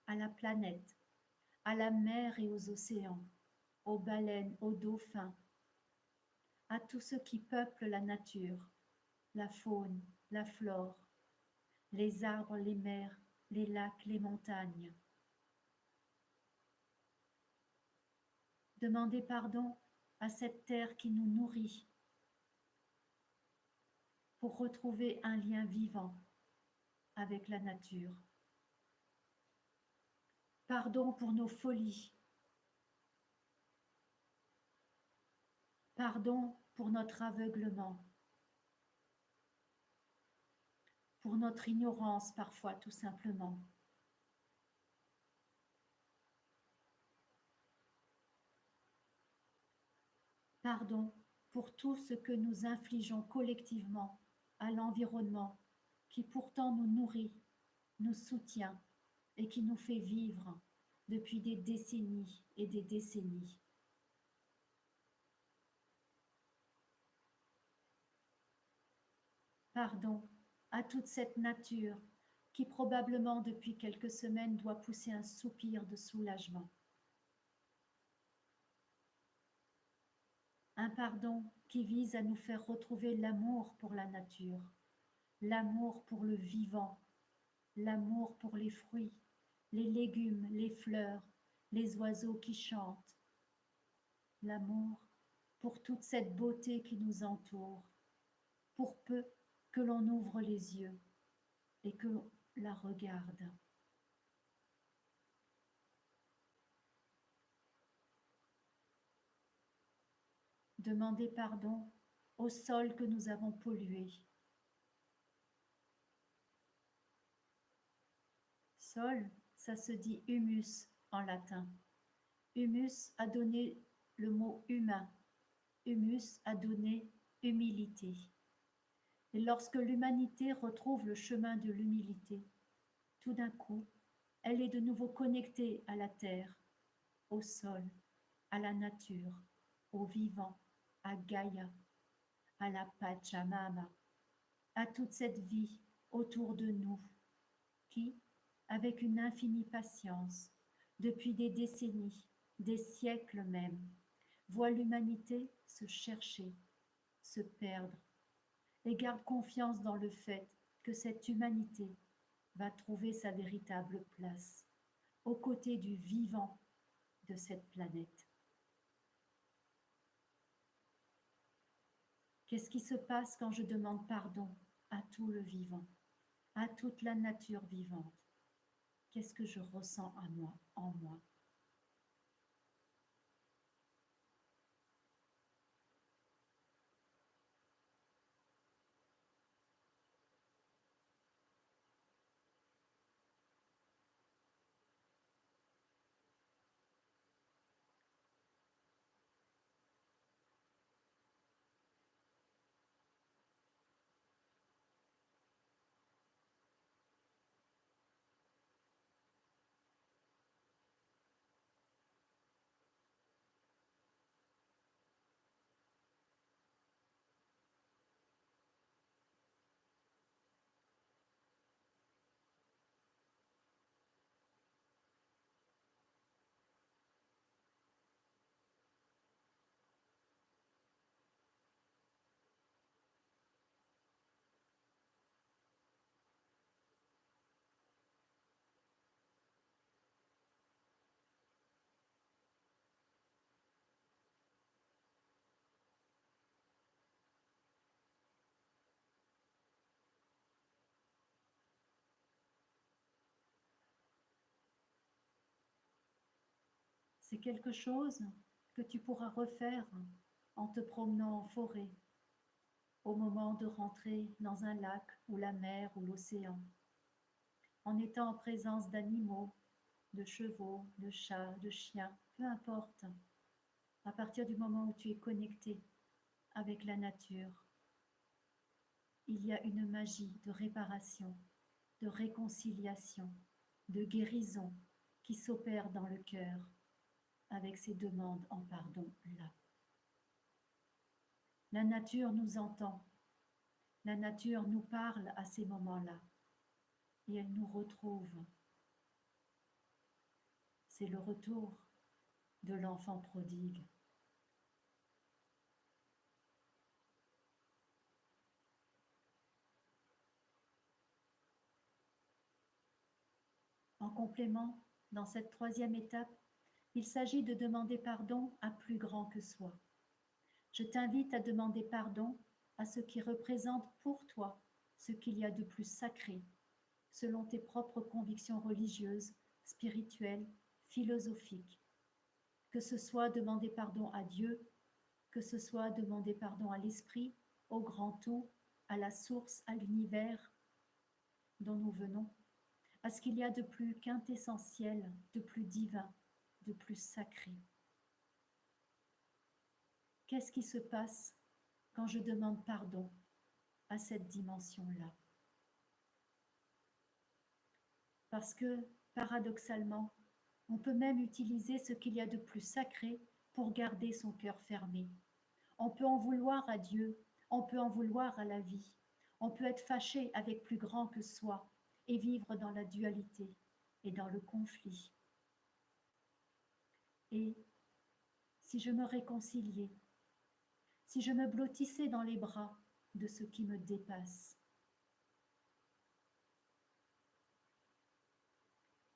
à la planète, à la mer et aux océans, aux baleines, aux dauphins, à tous ceux qui peuplent la nature, la faune, la flore, les arbres, les mers, les lacs, les montagnes. Demandez pardon à cette terre qui nous nourrit pour retrouver un lien vivant avec la nature. Pardon pour nos folies. Pardon pour notre aveuglement, pour notre ignorance parfois tout simplement. Pardon pour tout ce que nous infligeons collectivement à l'environnement qui pourtant nous nourrit, nous soutient et qui nous fait vivre depuis des décennies et des décennies. Pardon à toute cette nature qui probablement depuis quelques semaines doit pousser un soupir de soulagement. Un pardon qui vise à nous faire retrouver l'amour pour la nature, l'amour pour le vivant, l'amour pour les fruits, les légumes, les fleurs, les oiseaux qui chantent, l'amour pour toute cette beauté qui nous entoure, pour peu que l'on ouvre les yeux et que l'on la regarde. Demandez pardon au sol que nous avons pollué. Sol, ça se dit humus en latin. Humus a donné le mot humain. Humus a donné humilité. Et lorsque l'humanité retrouve le chemin de l'humilité, tout d'un coup, elle est de nouveau connectée à la terre, au sol, à la nature, au vivant, à Gaïa, à la Pachamama, à toute cette vie autour de nous qui, avec une infinie patience, depuis des décennies, des siècles même, voit l'humanité se chercher, se perdre, et garde confiance dans le fait que cette humanité va trouver sa véritable place aux côtés du vivant de cette planète. Qu'est-ce qui se passe quand je demande pardon à tout le vivant, à toute la nature vivante? Qu'est-ce que je ressens à moi, en moi? C'est quelque chose que tu pourras refaire en te promenant en forêt, au moment de rentrer dans un lac ou la mer ou l'océan, en étant en présence d'animaux, de chevaux, de chats, de chiens, peu importe, à partir du moment où tu es connecté avec la nature, il y a une magie de réparation, de réconciliation, de guérison qui s'opère dans le cœur avec ces demandes en pardon-là. La nature nous entend, la nature nous parle à ces moments-là et elle nous retrouve. C'est le retour de l'enfant prodigue. En complément, dans cette troisième étape, il s'agit de demander pardon à plus grand que soi. Je t'invite à demander pardon à ce qui représente pour toi ce qu'il y a de plus sacré, selon tes propres convictions religieuses, spirituelles, philosophiques. Que ce soit demander pardon à Dieu, que ce soit demander pardon à l'esprit, au grand tout, à la source, à l'univers dont nous venons, à ce qu'il y a de plus quintessentiel, de plus divin, de plus sacré. Qu'est-ce qui se passe quand je demande pardon à cette dimension-là? Parce que, paradoxalement, on peut même utiliser ce qu'il y a de plus sacré pour garder son cœur fermé. On peut en vouloir à Dieu, on peut en vouloir à la vie, on peut être fâché avec plus grand que soi et vivre dans la dualité et dans le conflit. Et si je me réconciliais, si je me blottissais dans les bras de ce qui me dépasse,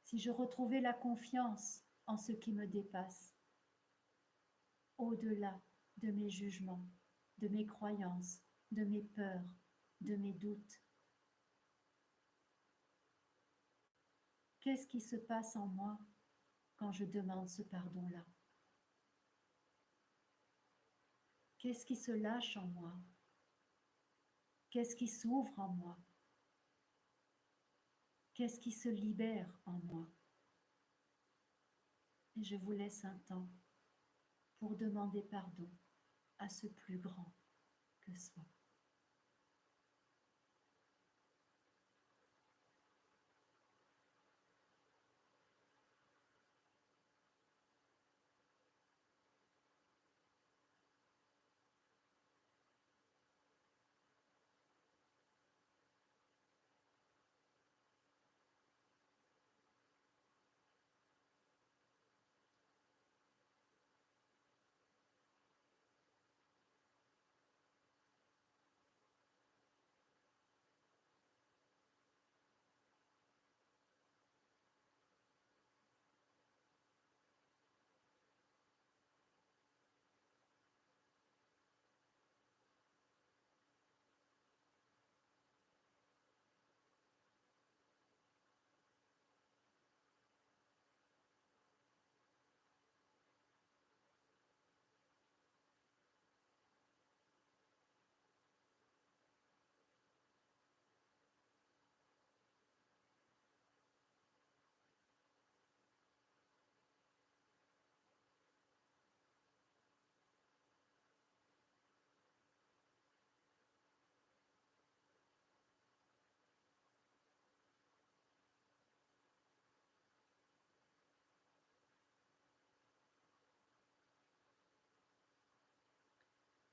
si je retrouvais la confiance en ce qui me dépasse, au-delà de mes jugements, de mes croyances, de mes peurs, de mes doutes, qu'est-ce qui se passe en moi quand je demande ce pardon-là? Qu'est-ce qui se lâche en moi? Qu'est-ce qui s'ouvre en moi? Qu'est-ce qui se libère en moi? Et je vous laisse un temps pour demander pardon à ce plus grand que soi.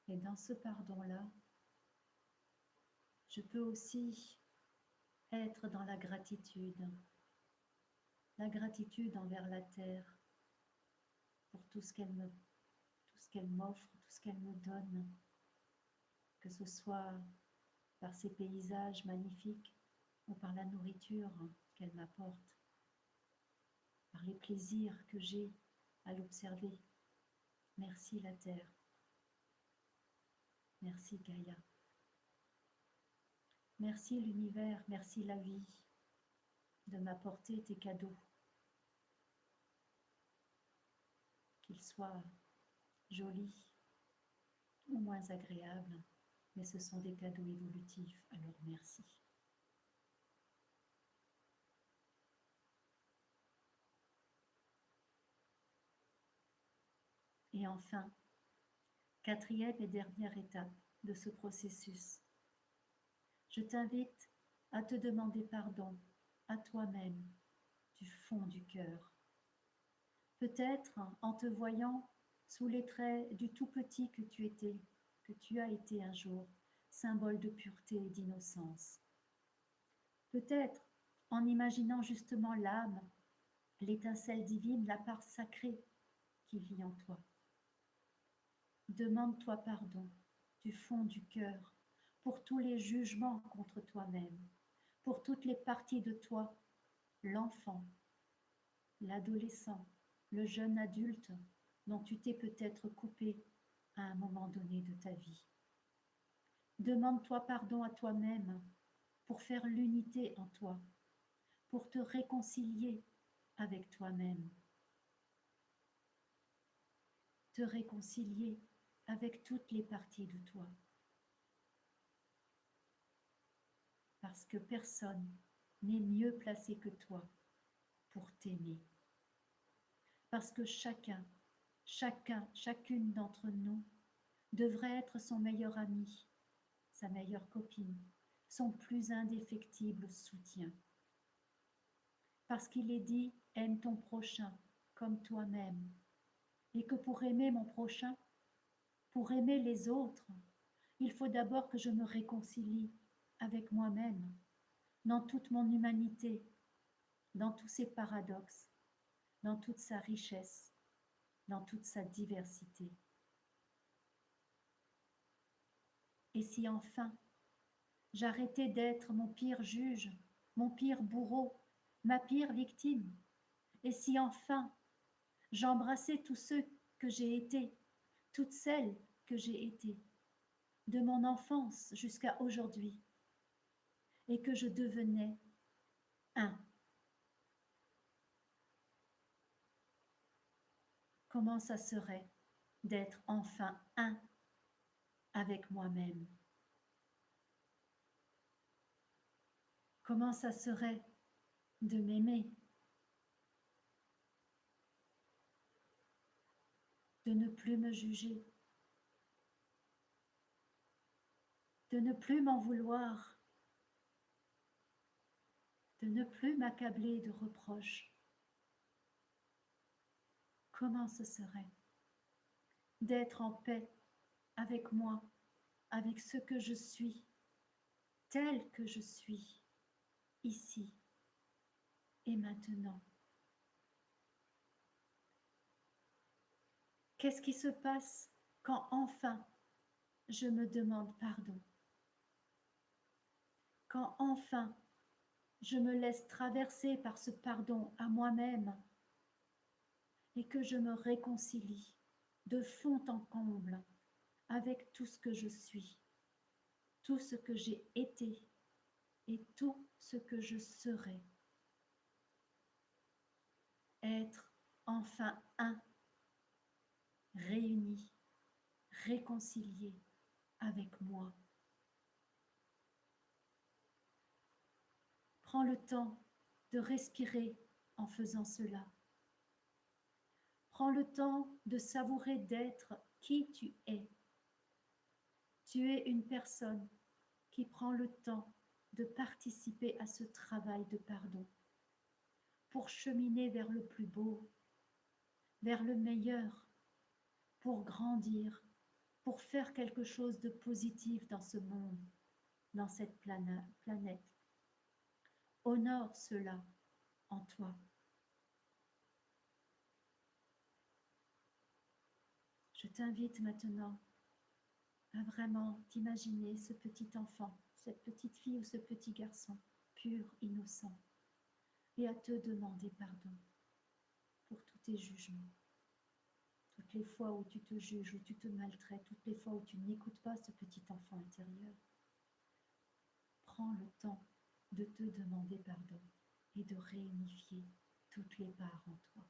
Et dans ce pardon-là, je peux aussi être dans la gratitude envers la terre pour tout ce qu'elle m'offre, tout ce qu'elle me donne, que ce soit par ses paysages magnifiques ou par la nourriture qu'elle m'apporte, par les plaisirs que j'ai à l'observer. Merci la terre, merci Gaïa, merci l'univers, merci la vie de m'apporter tes cadeaux, qu'ils soient jolis ou moins agréables, mais ce sont des cadeaux évolutifs, alors merci. Et enfin, quatrième et dernière étape de ce processus, je t'invite à te demander pardon à toi-même du fond du cœur. Peut-être en te voyant sous les traits du tout petit que tu étais, que tu as été un jour, symbole de pureté et d'innocence. Peut-être en imaginant justement l'âme, l'étincelle divine, la part sacrée qui vit en toi. Demande-toi pardon du fond du cœur pour tous les jugements contre toi-même, pour toutes les parties de toi, l'enfant, l'adolescent, le jeune adulte dont tu t'es peut-être coupé à un moment donné de ta vie. Demande-toi pardon à toi-même pour faire l'unité en toi, pour te réconcilier avec toi-même, te réconcilier avec toutes les parties de toi. Parce que personne n'est mieux placé que toi pour t'aimer. Parce que chacune d'entre nous devrait être son meilleur ami, sa meilleure copine, son plus indéfectible soutien. Parce qu'il est dit, aime ton prochain comme toi-même. Et que pour aimer mon prochain, pour aimer les autres, il faut d'abord que je me réconcilie avec moi-même, dans toute mon humanité, dans tous ses paradoxes, dans toute sa richesse, dans toute sa diversité. Et si enfin j'arrêtais d'être mon pire juge, mon pire bourreau, ma pire victime, et si enfin j'embrassais tous ceux que j'ai été, toutes celles que j'ai été, de mon enfance jusqu'à aujourd'hui, et que je devenais un. Comment ça serait d'être enfin un avec moi-même? Comment ça serait de m'aimer, de ne plus me juger, de ne plus m'en vouloir, de ne plus m'accabler de reproches? Comment ce serait d'être en paix avec moi, avec ce que je suis, tel que je suis, ici et maintenant? Qu'est-ce qui se passe quand enfin je me demande pardon? Quand enfin je me laisse traverser par ce pardon à moi-même et que je me réconcilie de fond en comble avec tout ce que je suis, tout ce que j'ai été et tout ce que je serai. Être enfin un, réuni, réconcilié avec moi. Prends le temps de respirer en faisant cela. Prends le temps de savourer d'être qui tu es. Tu es une personne qui prend le temps de participer à ce travail de pardon pour cheminer vers le plus beau, vers le meilleur, pour grandir, pour faire quelque chose de positif dans ce monde, dans cette planète. Honore cela en toi. Je t'invite maintenant à vraiment t'imaginer ce petit enfant, cette petite fille ou ce petit garçon, pur, innocent, et à te demander pardon pour tous tes jugements, toutes les fois où tu te juges, où tu te maltraites, toutes les fois où tu n'écoutes pas ce petit enfant intérieur. Prends le temps de te demander pardon et de réunifier toutes les parts en toi.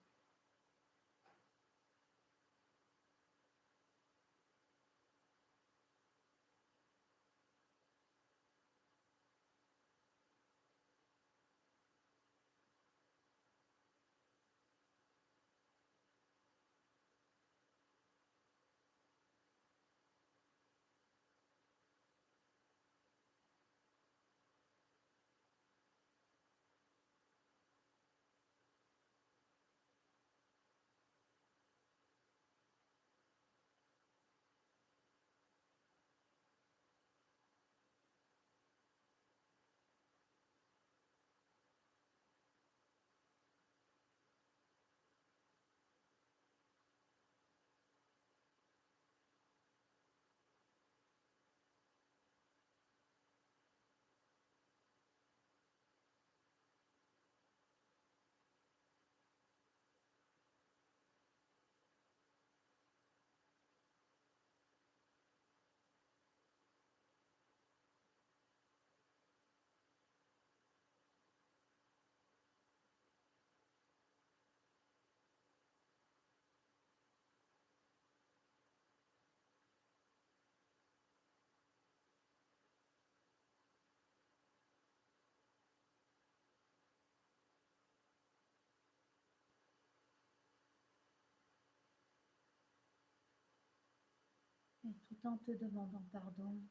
Et tout en te demandant pardon,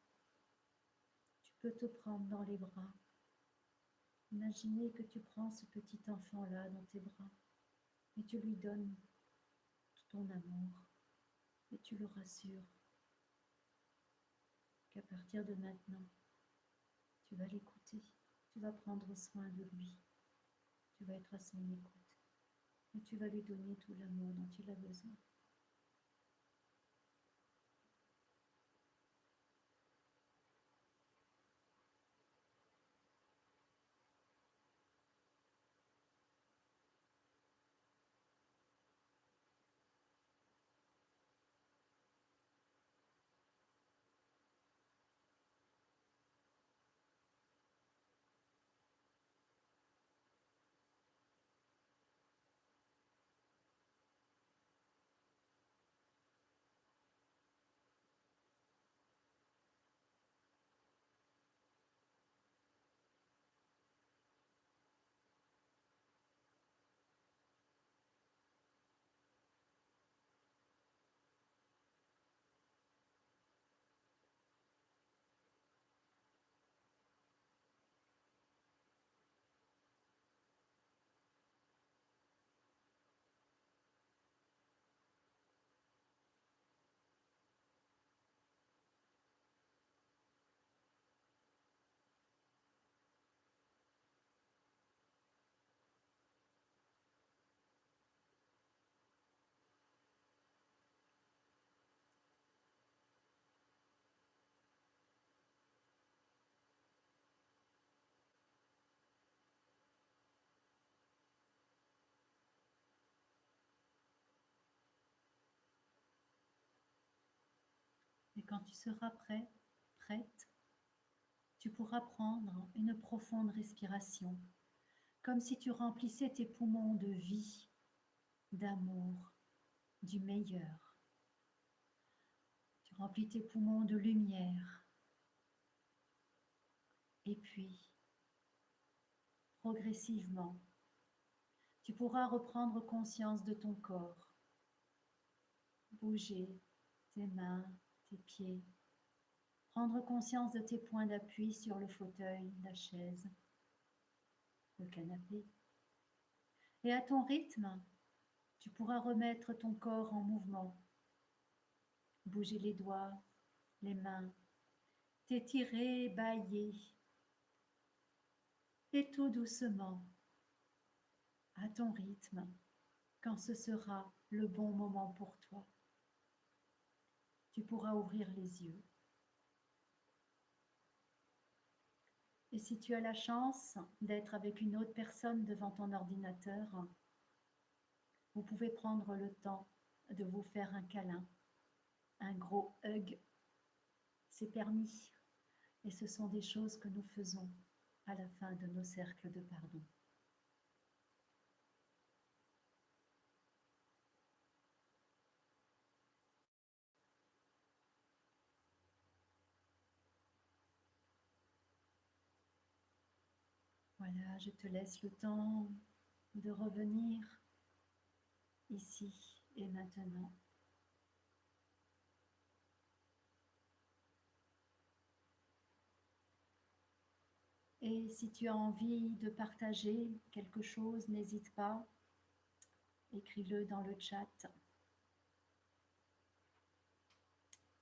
tu peux te prendre dans les bras. Imaginez que tu prends ce petit enfant-là dans tes bras et tu lui donnes tout ton amour et tu le rassures qu'à partir de maintenant, tu vas l'écouter, tu vas prendre soin de lui, tu vas être à son écoute et tu vas lui donner tout l'amour dont il a besoin. Et quand tu seras prêt, prête, tu pourras prendre une profonde respiration, comme si tu remplissais tes poumons de vie, d'amour, du meilleur. Tu remplis tes poumons de lumière. Et puis, progressivement, tu pourras reprendre conscience de ton corps, bouger tes mains, tes pieds, prendre conscience de tes points d'appui sur le fauteuil, la chaise, le canapé. Et à ton rythme, tu pourras remettre ton corps en mouvement, bouger les doigts, les mains, t'étirer, bâiller. Et tout doucement, à ton rythme, quand ce sera le bon moment pour toi, tu pourras ouvrir les yeux. Et si tu as la chance d'être avec une autre personne devant ton ordinateur, vous pouvez prendre le temps de vous faire un câlin, un gros hug. C'est permis. Et ce sont des choses que nous faisons à la fin de nos cercles de pardon. Voilà, je te laisse le temps de revenir ici et maintenant. Et si tu as envie de partager quelque chose, n'hésite pas, écris-le dans le chat.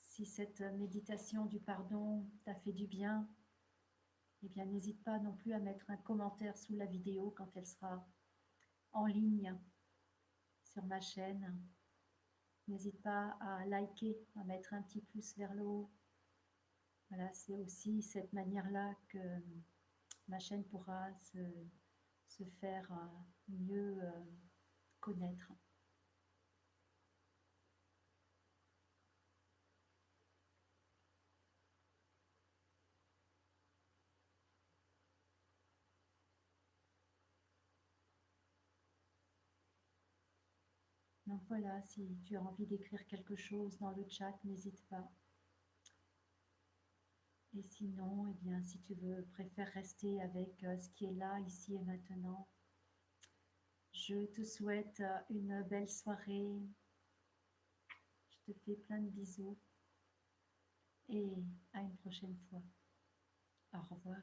Si cette méditation du pardon t'a fait du bien, eh bien n'hésite pas non plus à mettre un commentaire sous la vidéo quand elle sera en ligne sur ma chaîne. N'hésite pas à liker, à mettre un petit pouce vers le haut. Voilà, c'est aussi cette manière-là que ma chaîne pourra se faire mieux connaître. Donc voilà, si tu as envie d'écrire quelque chose dans le chat, n'hésite pas. Et sinon, eh bien, si tu préfères rester avec ce qui est là, ici et maintenant, je te souhaite une belle soirée. Je te fais plein de bisous et à une prochaine fois. Au revoir.